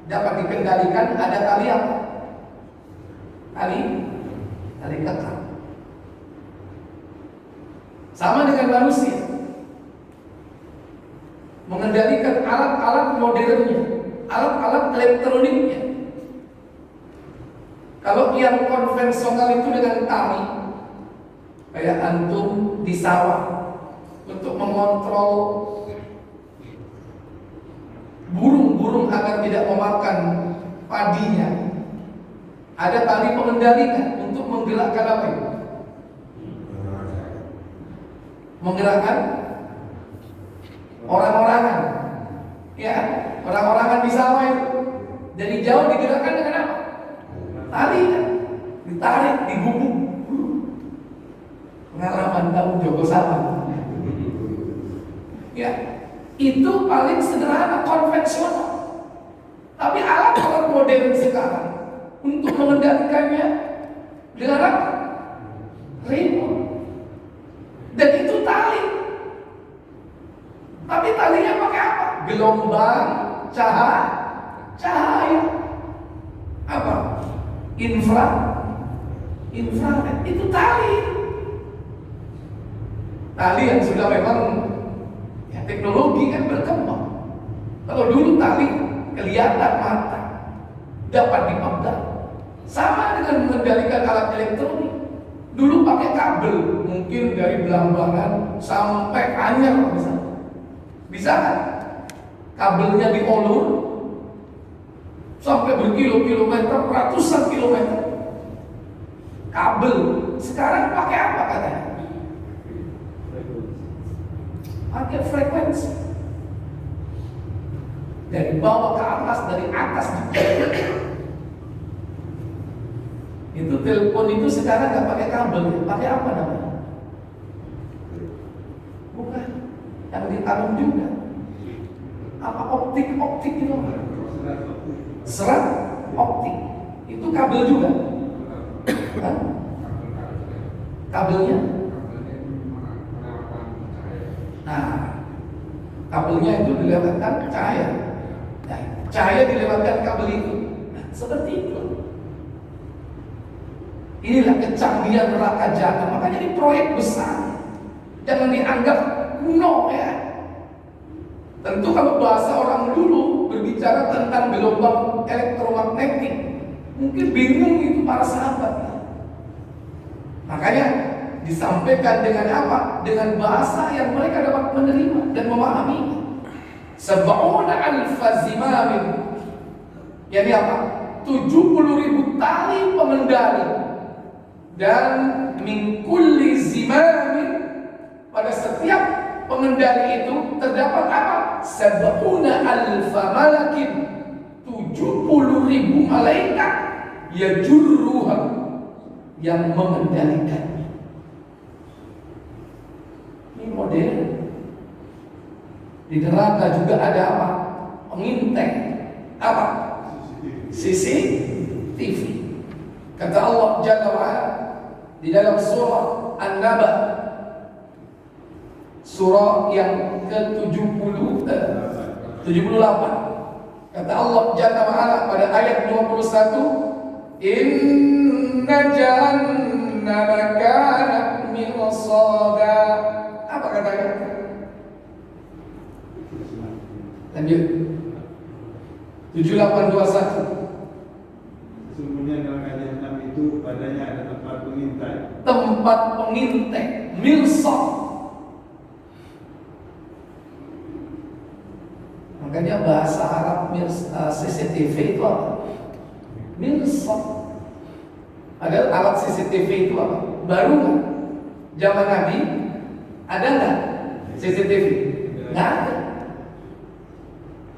dapat dikendalikan ada tali apa? Tali kekang. Sama dengan manusia, mengendalikan alat-alat modernnya, alat-alat elektroniknya. Kalau yang konvensional itu dengan tali, kayak antum di sawah untuk mengontrol burung-burung agar tidak memakan padinya, ada tali pengendalikan untuk menggerakkan apa itu? Menggerakkan orang-orangan, ya, orang-orangan di sawah itu dari jauh digerakkan dengan apa? Tali, kan? Ditarik, digubuk. Pengalaman tahu Joko sawah. Ya, itu paling sederhana, konvensional. Tapi alat-alat modern sekarang untuk mengendalikannya dengan apa? Remote. Dan itu tali. Tapi talinya pakai apa? Gelombang cahaya. Apa? Infrared. Itu tali. Tali yang sudah memang ya, teknologi kan berkembang. Kalau dulu tali kelihatan mata, dapat dipegang. Sama dengan mengendalikan alat elektronik. Dulu pakai kabel, mungkin dari Belambangan sampai Anyar misalnya. Bisa kan? Kabelnya diulur sampai berkilo-kilometer, ratusan kilometer. Kabel. Sekarang pakai apa katanya? Pakai frekuensi. Dari bawah ke atas, dari atas ke bawah. Itu telepon itu sekarang nggak pakai kabel, pakai apa namanya? Bukan, yang ditanam juga. Apa optik itu? Serat optik. Itu kabel juga. Kan? Kabelnya? Nah, kabelnya itu dilewatkan cahaya. Nah, cahaya dilewatkan kabel itu. Nah, seperti itu. Inilah kecanggihan neraka jahanam. Makanya ini proyek besar. Jangan dianggap kuno ya. Tentu kalau bahasa orang dulu berbicara tentang gelombang elektromagnetik, mungkin bingung itu para sahabat. Makanya disampaikan dengan apa? Dengan bahasa yang mereka dapat menerima dan memahami. Sab'una alfa zimamin. Yani apa? 70.000 tali pengendali. Dan min kulli zimamin, pada setiap pengendali itu terdapat apa? Sab'una alfa malakin, 70.000 malaikat yajurruha, yang mengendalikan. Ini model. Di neraka juga ada apa? Pengintai. Apa? CCTV. Kata Allah Jalla wa'ala di dalam surah An-Naba, surah yang ke-78. Kata Allah Jalla wa'ala pada ayat 21, Inna jahannama kanat mirsada. Apa katanya? Lanjut. 7821. Sesungguhnya neraka jahanam itu padanya ada tempat pengintai. Tempat pengintai, mirsad. Makanya bahasa Arab CCTV itu apa? Mirsad. Ada alat CCTV itu apa? Baru kan? Zaman Nabi ada nggak CCTV? Nggak ada.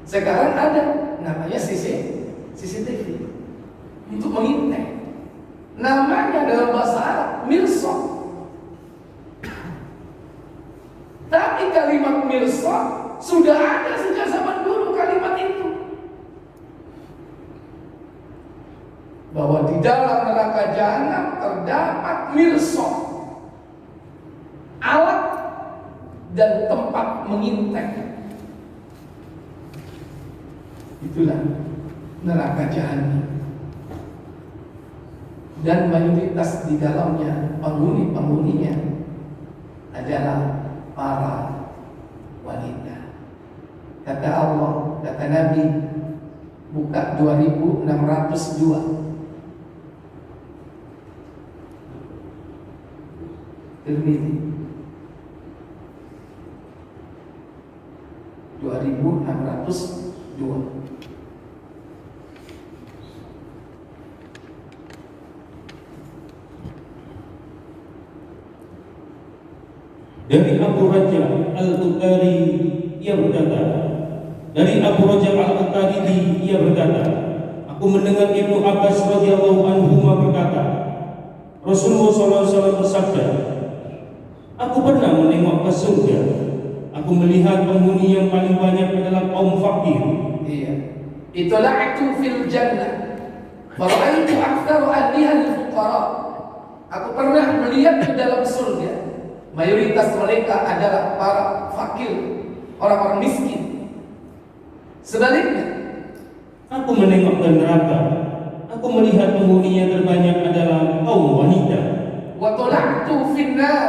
Sekarang ada, namanya CCTV untuk mengintai. Namanya dalam bahasa Arab mirsad. mirsad sudah ada sejak zaman dulu kalimat itu. Bahwa di dalam neraka jahanam terdapat mirsad, alat dan tempat mengintai. Itulah neraka jahanam. Dan mayoritas di dalamnya penghuni-penghuninya adalah para wanita. Kata Allah, kata Nabi, buka 2602. Tirmidzi 2602. Dari Abu Raja Al-Utari ia berkata, dari Abu Raja Al-Utari ia berkata, aku mendengar Ibnu Abbas radhiyallahu anhu berkata, Rasulullah SAW bersabda, aku pernah menengok ke surga, aku melihat penghuni yang paling banyak adalah kaum fakir. Iya. Itola'tu fil jannah fara'aitu aktsaru ahliha al-fuqara. Aku pernah melihat di dalam surga, mayoritas mereka adalah para fakir, orang-orang miskin. Sebaliknya, aku menengok ke neraka, aku melihat penghuni yang terbanyak adalah kaum wanita. wa tala'tu fin nar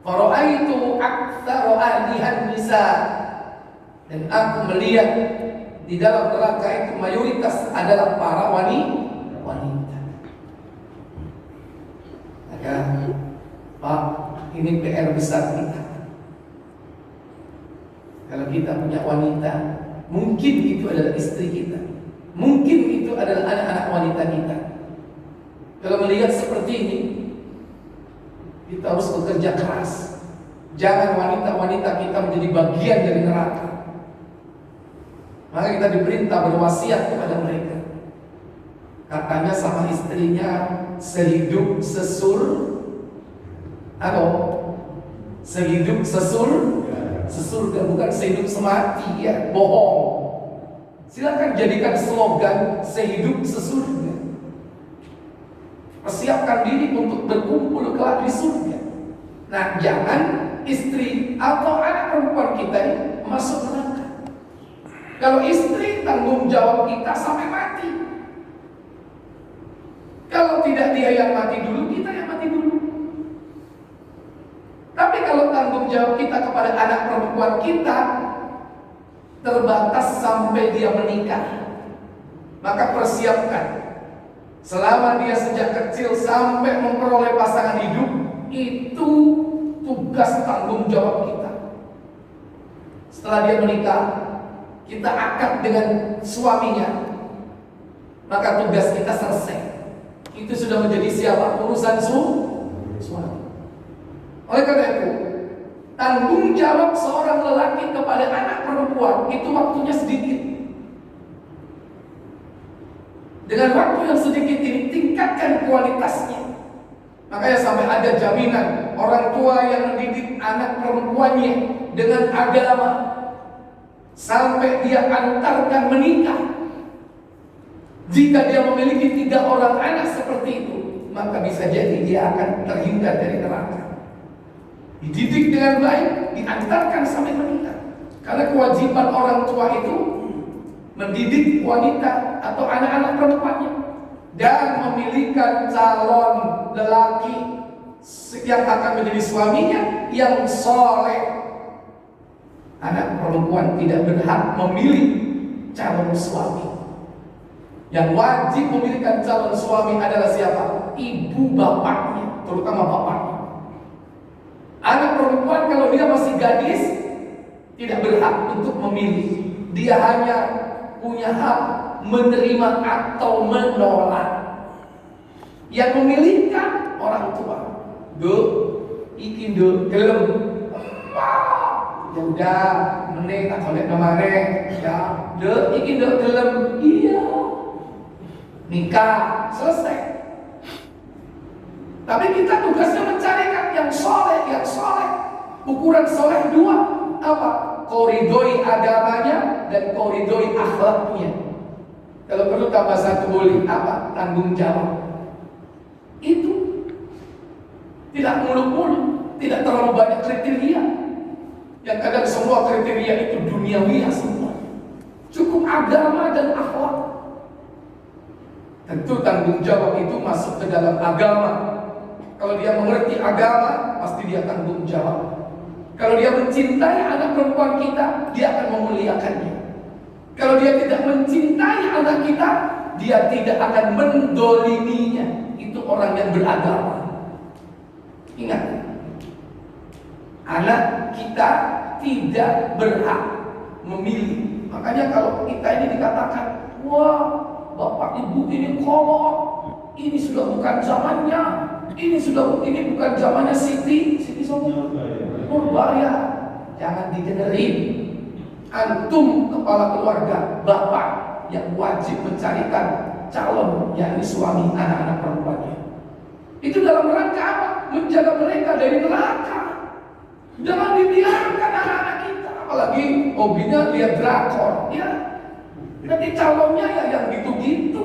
fara'aitu aktsaru ahliha nisa. Dan aku melihat di dalam neraka itu mayoritas adalah para wanita. Maka Pak, ini PR besar kita. Kalau kita punya wanita, mungkin itu adalah istri kita, mungkin itu adalah anak-anak wanita kita. Kalau melihat seperti ini, kita harus bekerja keras. Jangan wanita-wanita kita menjadi bagian dari neraka. Maka kita diperintah berwasiat kepada mereka. Katanya sama istrinya, sehidup sesur sehidup sesurga, bukan sehidup semati, ya, bohong. Silakan jadikan slogan sehidup sesurga. Persiapkan diri untuk berkumpul kelak di surga. Nah, jangan istri atau anak perempuan kita ini masuk neraka. Kalau istri, tanggung jawab kita sampai mati. Kalau tidak dia yang mati dulu, kita yang mati dulu. Tapi kalau tanggung jawab kita kepada anak perempuan kita terbatas sampai dia menikah, maka persiapkan. Selama dia sejak kecil sampai memperoleh pasangan hidup, itu tugas tanggung jawab kita. Setelah dia menikah, kita akad dengan suaminya, maka tugas kita selesai. Itu sudah menjadi siapa? Urusan suami. Oleh karena itu, tanggung jawab seorang lelaki kepada anak perempuan itu waktunya sedikit. Dengan waktu yang sedikit ini, tingkatkan kualitasnya. Makanya sampai ada jaminan orang tua yang mendidik anak perempuannya dengan agama sampai dia antarkan menikah. Jika dia memiliki 3 orang anak seperti itu, maka bisa jadi dia akan terhindar dari neraka. Dididik dengan baik, diantarkan sampai menikah. Karena kewajiban orang tua itu mendidik wanita atau anak-anak perempuannya dan memilihkan calon lelaki yang akan menjadi suaminya yang soleh. Anak perempuan tidak berhak memilih calon suami. Yang wajib memilihkan calon suami adalah siapa? Ibu bapaknya, terutama bapaknya. Anak perempuan kalau dia masih gadis tidak berhak untuk memilih. Dia hanya punya hak menerima atau menolak. Yang memilihkan orang tua. Iki gelem. Ya udah, meneh tak boleh namane. Ya, iki gelem. Iya. Nikah selesai. Tapi kita tugasnya mencarikan yang soleh. Ukuran soleh 2. apa? Koridoi agamanya dan koridoi akhlaknya. Kalau perlu tambah satu boleh, apa? Tanggung jawab. Itu tidak muluk-muluk, tidak terlalu banyak kriteria. Yang kadang semua kriteria itu duniawi semua. Cukup agama dan akhlak. Tentu tanggung jawab itu masuk ke dalam agama. Kalau dia mengerti agama, pasti dia tanggung jawab. Kalau dia mencintai anak perempuan kita, dia akan memuliakannya. Kalau dia tidak mencintai anak kita, dia tidak akan mendoliminya. Itu orang yang beragama. Ingat, anak kita tidak berhak memilih. Makanya kalau kita ini dikatakan, wah, bapak ibu ini kolot, ini sudah bukan zamannya, ini bukan zamannya Siti Nurbaya. Jangan didengerin. Antum kepala keluarga, bapak yang wajib mencarikan calon, yakni suami anak-anak perempuannya. Itu dalam rangka apa? Menjaga mereka dari neraka. Jangan dibiarkan anak-anak kita, apalagi hobinya lihat drakor, ya. Nanti calonnya ya yang gitu-gitu,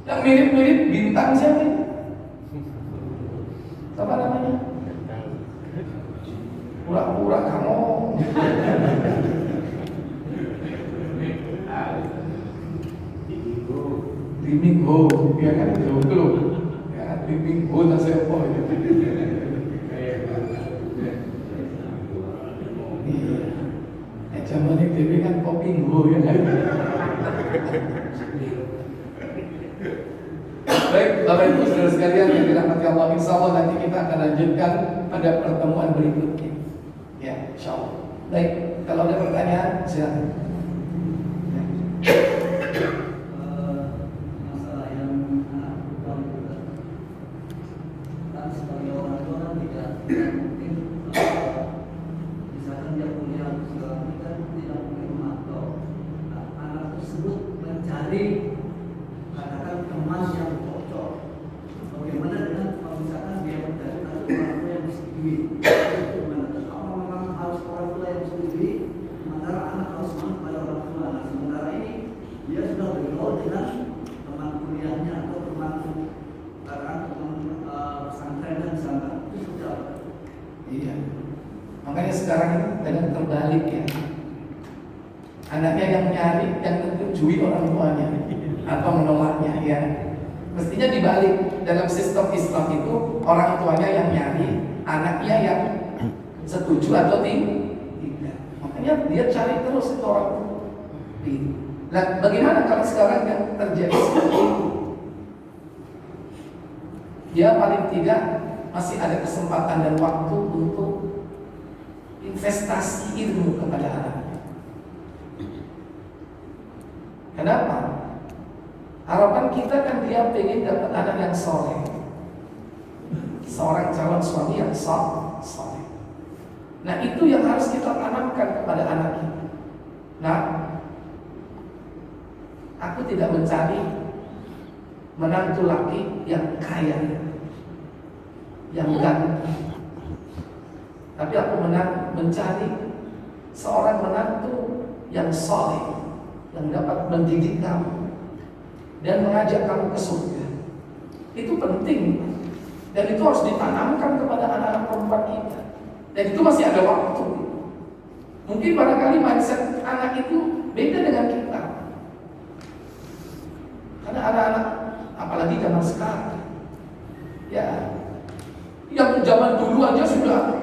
yang mirip-mirip bintang siapa ini? Apa namanya? Pura-pura kamu. Minggu, ya kan betul, ya di minggu tak siapa ya. Zaman ini TV kan kok minggu ya kan. Baik, Bapak Ibu saudara sekalian yang dirahmati Allah, insya Allah nanti kita akan lanjutkan pada pertemuan berikutnya. Ya, insya Allah. Baik, kalau ada pertanyaan silakan. Iya. Makanya sekarang ini kadang terbalik ya. Anaknya yang nyari, yang menyetujui orang tuanya atau menolaknya ya. Mestinya dibalik. Dalam sistem Islam itu orang tuanya yang nyari, anaknya yang setuju atau tidak. Makanya dia cari terus itu orang tua. Nah, bagaimana kalau sekarang yang terjadi seperti itu? Dia paling tidak masih ada kesempatan dan waktu untuk investasi ilmu kepada anaknya. Kenapa? Harapan kita kan dia pengen dapat anak yang soleh, seorang calon suami yang soleh. Nah itu yang harus kita tanamkan kepada anak kita. Nah, aku tidak mencari menantu laki yang kaya, yang ganteng, tapi aku mencari seorang menantu yang soleh, yang dapat mendidik kamu dan mengajak kamu ke surga. Itu penting dan itu harus ditanamkan kepada anak-anak perempuan kita. Dan itu masih ada waktu. Mungkin barangkali mindset anak itu beda dengan kita. Karena anak-anak, apalagi zaman sekarang, ya, yang zaman dulu aja sudah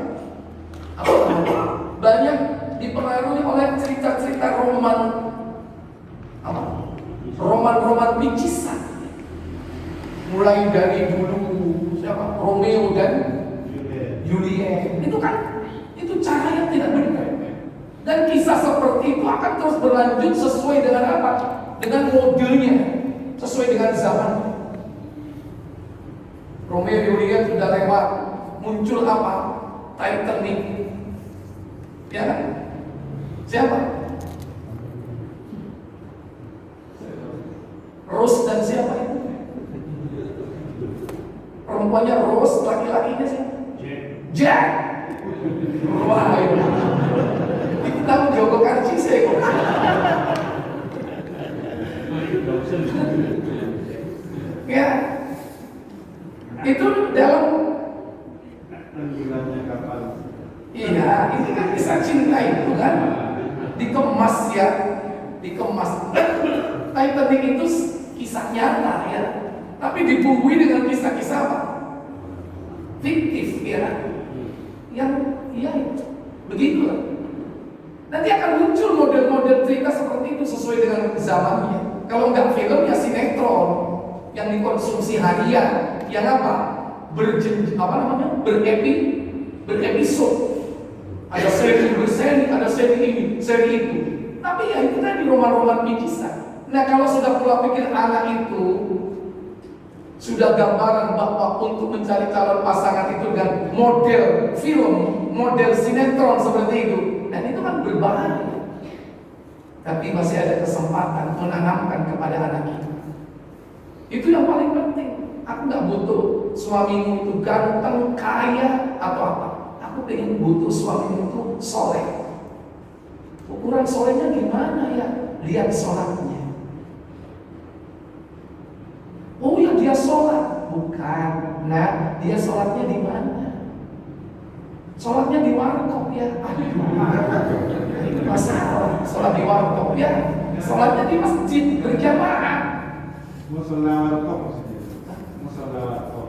banyak dipengaruhi oleh cerita-cerita roman bicisan. Mulai dari dulu siapa? Romeo dan Juliet. Itu cara yang tidak benar. Dan kisah seperti itu akan terus berlanjut sesuai dengan apa? Dengan modelnya, sesuai dengan zaman. Romeo Juliet sudah lewat, muncul apa? Titanic. Ya kan? Siapa? Rose dan siapa itu? Perempuannya Rose, laki-lakinya siapa? Jack. Wah, tahu Joko Karcise kok. Ya, itu dalam tenggelamnya kapal. iya, ini kan kisah cinta itu kan dikemas ya, dikemas. Titanic itu kisah nyata ya, tapi dibumbui dengan kisah-kisah apa? Fiktif ya, yang ya itu begitulah. Nanti akan muncul model-model cerita seperti itu sesuai dengan zamannya. Kalau nggak film ya sinetron yang dikonsumsi harian, yang apa? Berepisode. Ada seri berseri, ada seri ini, seri itu. Tapi ya itu tadi roman-roman picisan. Nah kalau sudah pola pikir anak itu sudah gambaran bahwa untuk mencari calon pasangan itu dengan model film, model sinetron seperti itu, dan itu kan berbahaya. Tapi masih ada kesempatan menanamkan kepada anak kita. Itu yang paling penting. Aku nggak butuh suamimu itu ganteng, kaya atau apa. Aku pengen butuh suamimu itu soleh. Ukuran solehnya gimana ya? Lihat sholatnya. Oh ya dia sholat, bukan. Nah dia sholatnya di mana? Sholatnya di warkop ya. Aduh, itu masalah. Sholat di warkop ya. Sholatnya di masjid berjamaah. Musola warkop maksudnya. Musola warkop.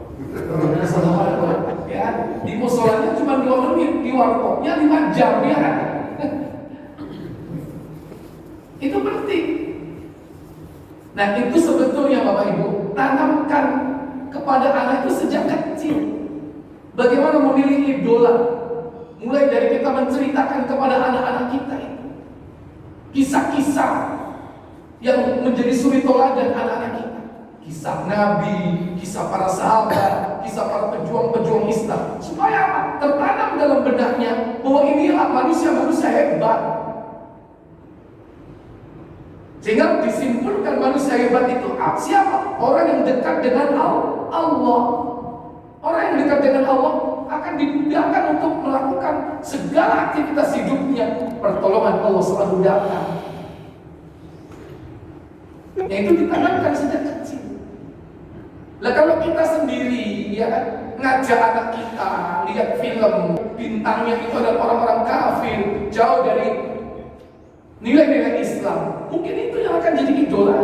Musola warkop ya. Di musolanya cuma 2 menit, di warkopnya 5 jam ya. Itu penting. Nah itu sebetulnya Bapak Ibu, tanamkan kepada anak itu sejak kecil. Bagaimana memilih idola. Mulai dari kita menceritakan kepada anak-anak kita itu kisah-kisah yang menjadi suri teladan anak-anak kita. Kisah Nabi, kisah para sahabat, kisah para pejuang-pejuang Islam. Supaya apa? Tertanam dalam benaknya bahwa inilah manusia-manusia hebat. Sehingga disimpulkan manusia hebat itu siapa? Orang yang dekat dengan Allah. Orang yang dekat dengan Allah akan dimudahkan untuk melakukan segala aktivitas hidupnya. Pertolongan Allah selalu datang. Itu ditanamkan sejak kecil. Lah kalau kita sendiri ya kan ngajak anak kita lihat film, bintangnya itu adalah orang-orang kafir, jauh dari nilai-nilai Islam, mungkin itu yang akan jadi idola.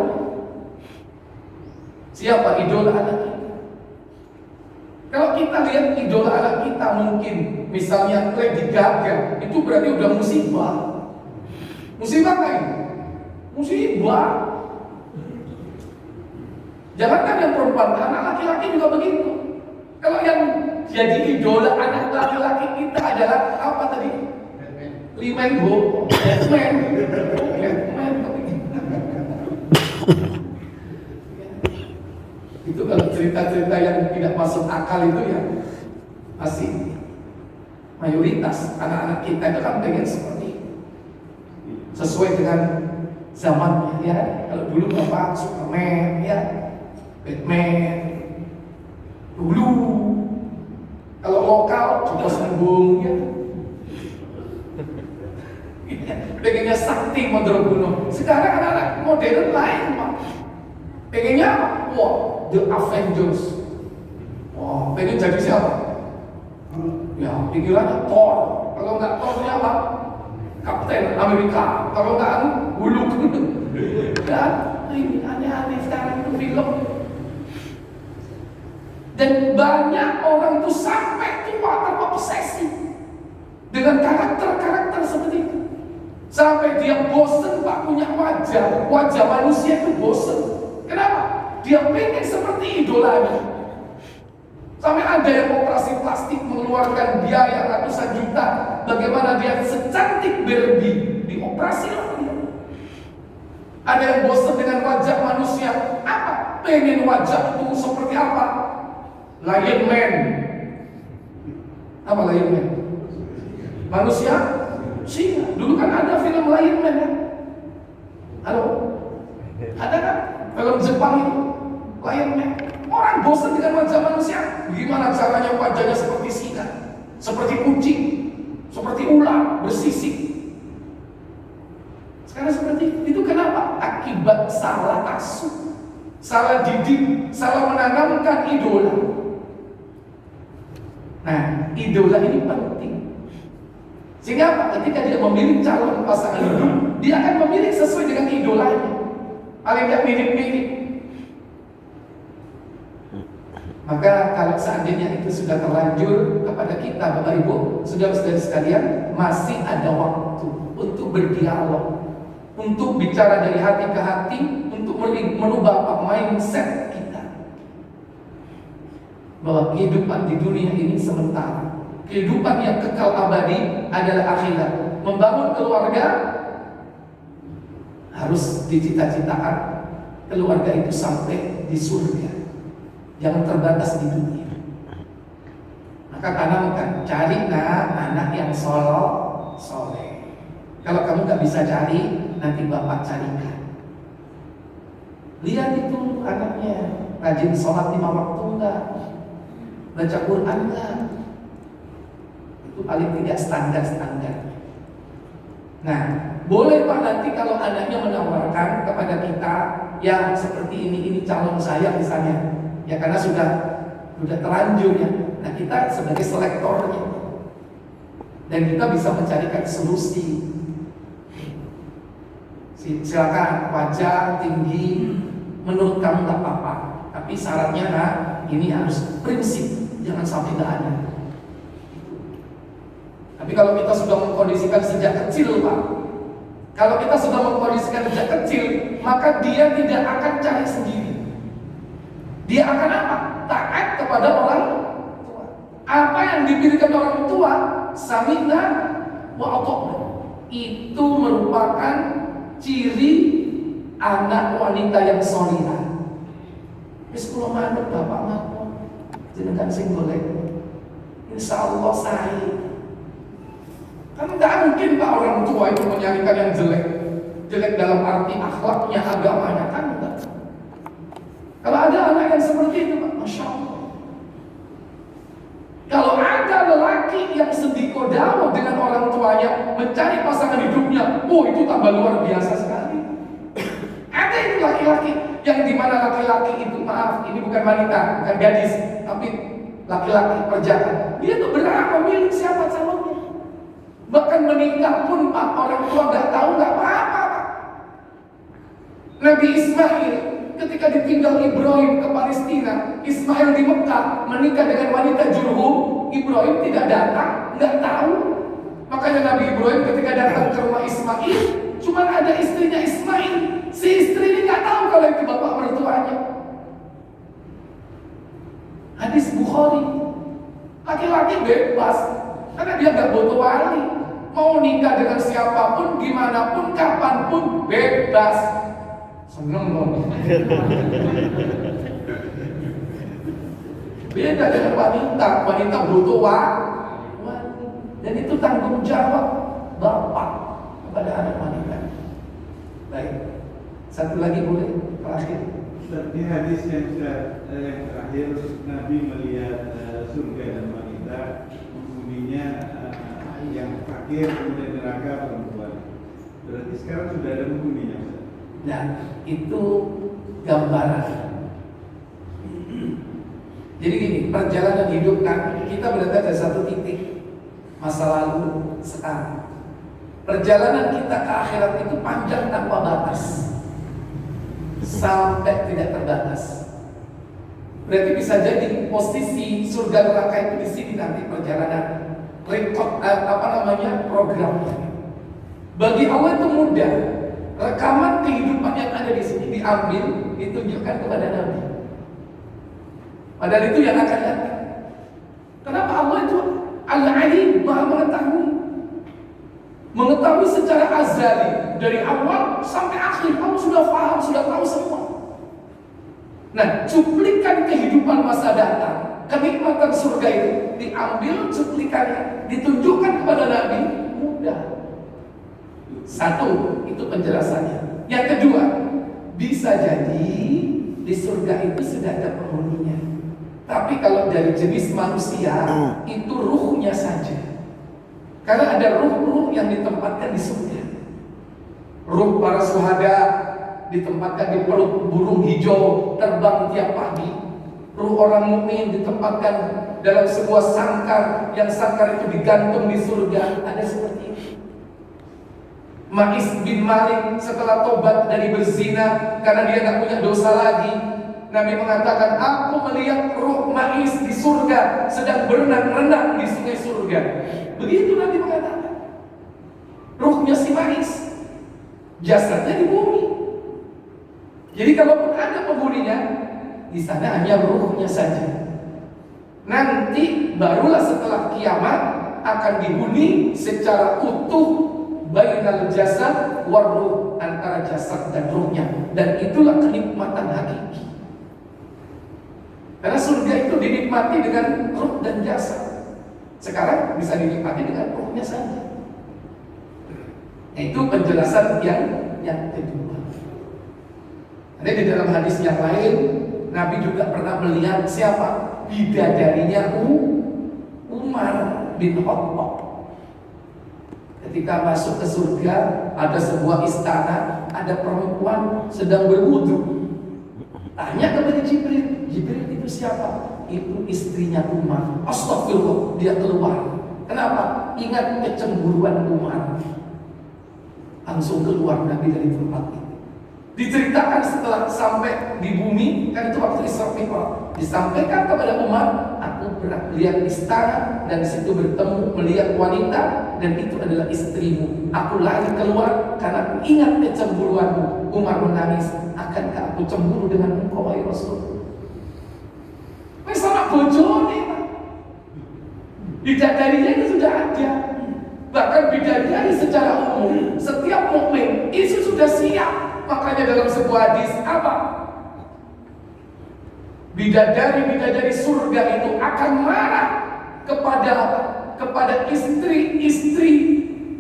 Siapa idola anak kita? Kalau kita lihat idola anak kita mungkin misalnya Lady Gaga, itu berarti udah musibah. Musibah nggak ini? Musibah. Jangankan yang perempuan, anak laki-laki juga begitu. Kalau yang jadi idola anak laki-laki kita adalah apa tadi? Batman. Itu kalau cerita-cerita yang tidak masuk akal itu ya masih mayoritas anak-anak kita itu kan pengen seperti itu. Sesuai dengan zamannya ya. Kalau dulu Bapak Superman ya, Batman. Dulu kalau lokal Joko Sembung ya. Pengennya sakti Mondroguno. Sekarang anak-anak modern lain Pak. Pengennya apa? Wah, The Avengers. Wah, pengen jadi siapa? Ya, pikirannya Thor. Kalau nggak Thor-nya apa? Kapten Amerika. Kalau nggak Hulk. Dan ini aneh-aneh sekarang itu film. Dan banyak orang itu sampai tua terobsesi dengan karakter-karakter seperti itu. Sampai dia bosen Pak punya wajah manusia itu bosen. Kenapa? Dia pengen seperti idolanya. Sampai ada yang operasi plastik mengeluarkan biaya ratusan juta. Bagaimana dia secantik Barbie, dioperasi lah dia. Ada yang bosen dengan wajah manusia. Apa? Pengen wajah itu seperti apa? Lion Man. Apa Lion Man? Manusia singa. Dulu kan ada film Lion Man ya? Halo? Ada kan? Film Jepang itu Lion Man. Orang bosan dengan wajah manusia. Gimana caranya wajahnya seperti singa, seperti kucing, seperti ular bersisik. Sekarang seperti itu kenapa? Akibat salah asuh, salah didik, salah menanamkan idola. Nah, idola ini penting. Sehingga apa? Ketika dia memilih calon pasangan hidup, dia akan memilih sesuai dengan idolanya. Paling tidak mirip-mirip. Maka kalau seandainya itu sudah terlanjur kepada kita, Bapak Ibu, saudara-saudara sekalian, masih ada waktu untuk berdialog, untuk bicara dari hati ke hati, untuk merubah mindset kita. Bahwa kehidupan di dunia ini sementara. Kehidupan yang kekal abadi adalah akhirat. Membangun keluarga harus dicita-citakan keluarga itu sampai di surga. Jangan terbatas di dunia. Maka tanamkan, cari anak yang soleh. Kalau kamu gak bisa cari, nanti bapak carikan. Lihat itu anaknya rajin sholat 5 waktu enggak, baca Quran enggak. Itu paling tidak standar. Nah, boleh Pak nanti kalau anaknya menawarkan kepada kita, ya seperti ini calon saya misalnya, ya karena sudah terlanjur ya. Nah, kita sebagai selektornya dan kita bisa mencarikan solusi. Silakan wajah tinggi, menurut kamu nggak apa-apa, tapi syaratnya nah ini harus prinsip, jangan sampai nggak ada. Tapi kalau kita sudah mengkondisikan sejak kecil, Pak, kalau kita sudah mengkondisikan sejak kecil, maka dia tidak akan cari sendiri. Dia akan apa? Taat kepada orang tua. Apa yang dipilihkan orang tua, sami'na wa ata'na, itu merupakan ciri anak wanita yang solihah. Wis kula manut bapak mawon, jenengan sing golek. Insyaallah saya. Kan nggak mungkin Pak orang tua itu menyarikan yang jelek dalam arti akhlaknya, agamanya, kan enggak. Kalau ada anak yang seperti itu, Pak, Masya Allah. Kalau ada lelaki yang sediko dawa dengan orang tuanya, mencari pasangan hidupnya, oh itu tambah luar biasa sekali. Ada itu laki-laki yang dimana laki-laki itu, maaf, ini bukan wanita, bukan gadis, tapi laki-laki perjaka. Dia tuh berhak memilih siapa calonnya. Bahkan menikah pun Pak, orang tua nggak tahu, nggak apa-apa Pak. Nabi Ismail ketika ditinggal Ibrahim ke Palestina, Ismail di Mekah menikah dengan wanita Jurhum, Ibrahim tidak datang, nggak tahu. Makanya Nabi Ibrahim ketika datang ke rumah Ismail, cuma ada istrinya Ismail. Si istri ini nggak tahu kalau itu bapak mertuanya. Hadis Bukhari, laki-laki bebas karena dia nggak butuh wali. Mau nikah dengan siapapun, gimana pun, kapanpun, bebas. Seneng loh. Beda dengan wanita butuh wali. Dan itu tanggung jawab bapak kepada anak wanita. Baik, satu lagi boleh terakhir. Di hadis yang terakhir, Nabi melihat surga dan wanita, penghuninya yang fakir, kemudian neraka perempuan. Berarti sekarang sudah ada penghuninya. Nah, itu gambaran. Jadi gini, perjalanan hidup kan, kita berada pada satu titik, masa lalu, sekarang. Perjalanan kita ke akhirat itu panjang tanpa batas, sampai tidak terbatas. Berarti bisa jadi posisi surga neraka itu di sini nanti perjalanan programnya. Bagi Allah itu mudah. Rekaman kehidupan yang ada di sini diambil, ditunjukkan kepada Nabi. Padahal itu yang akan datang. Kenapa Allah itu Al-Alim, Maha mengetahui secara azali dari awal sampai akhir. Kamu sudah paham, sudah tahu semua. Nah, cuplikan kehidupan masa datang, kenikmatan surga itu diambil cuplikannya, ditunjukkan kepada Nabi, mudah. Satu, itu penjelasannya. Yang kedua, bisa jadi di surga itu sudah ada penghuninya. Tapi kalau dari jenis manusia, itu ruhnya saja. Karena ada ruh-ruh yang ditempatkan di surga. Ruh para syuhada ditempatkan di perut burung hijau terbang tiap pagi. Ruh orang mukmin ditempatkan dalam sebuah sangkar, yang sangkar itu digantung di surga. Ada seperti itu. Ma'is bin Malik setelah tobat dari berzina karena dia tidak punya dosa lagi, Nabi mengatakan, aku melihat ruh Ma'is di surga sedang berenang-renang di sungai surga. Begitu Nabi mengatakan. Ruhnya si Ma'is, jasadnya di bumi. Jadi kalaupun ada penghuninya, di sana hanya ruhnya saja. Nanti barulah setelah kiamat akan dihuni secara utuh bainal jasad war ruh, antara jasad dan ruhnya. Dan itulah kenikmatan hakiki. Karena surga itu dinikmati dengan ruh dan jasad. Sekarang bisa dinikmati dengan ruhnya saja. Itu penjelasan yang kedua. Ada di dalam hadis yang lain, Nabi juga pernah melihat siapa? Bidadarinya Umar bin Khattab. Ketika masuk ke surga, ada sebuah istana, ada perempuan sedang berwudu. Tanya kepada Jibril, Jibril itu siapa? Itu istrinya Umar. Astagfirullah, dia keluar. Kenapa? Ingat kecemburuan Umar. Langsung keluar Nabi dari tempat itu. Diceritakan setelah sampai di bumi, kan itu waktu Isra Mi'raj. Disampaikan kepada Umar, aku pernah melihat istana dan di situ bertemu melihat wanita dan itu adalah istrimu. Aku lari keluar karena aku ingat kecemburuanmu. Umar menangis, akankah aku cemburu dengan engkau wahai Rasul? Wes sama bojone, Pak. Bidadarinya itu sudah ada. Bahkan bidadari secara umum, setiap mukmin itu sudah siap. Makanya dalam sebuah hadis apa? Bidadari surga itu akan marah kepada apa? Kepada istri-istri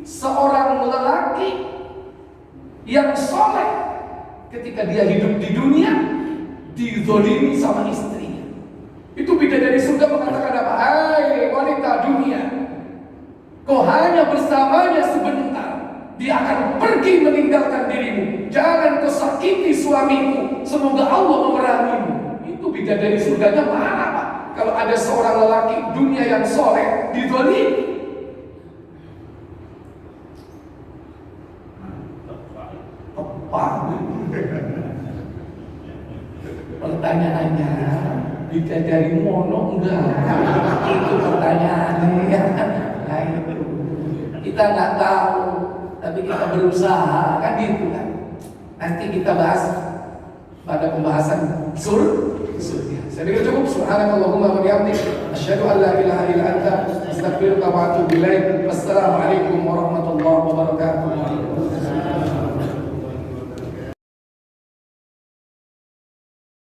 seorang lelaki yang soleh ketika dia hidup di dunia dizolimi sama istrinya. Itu bidadari surga mengatakan apa? Hai wanita dunia, kau hanya bersamanya sebentar, dia akan pergi meninggalkan dirimu. Jangan kau sakiti suamimu, semoga Allah memerangimu. Itu bidadari surganya marah, Pak. Kalau ada seorang lelaki dunia yang soleh dizalimi. Tepat. Pertanyaannya, bidadari mono enggak? Itu pertanyaannya. Nah itu kita nggak tahu, tapi kita berusaha, kan gitu kan. Nanti kita bahas pada pembahasan surga. Saya pikir cukup. Subhanakallahumma wa bihamdik, asyhadu an la ilaha illa anta, astaghfiruka wa atubu ilaik. Wassalamualaikum warahmatullahi wabarakatuh.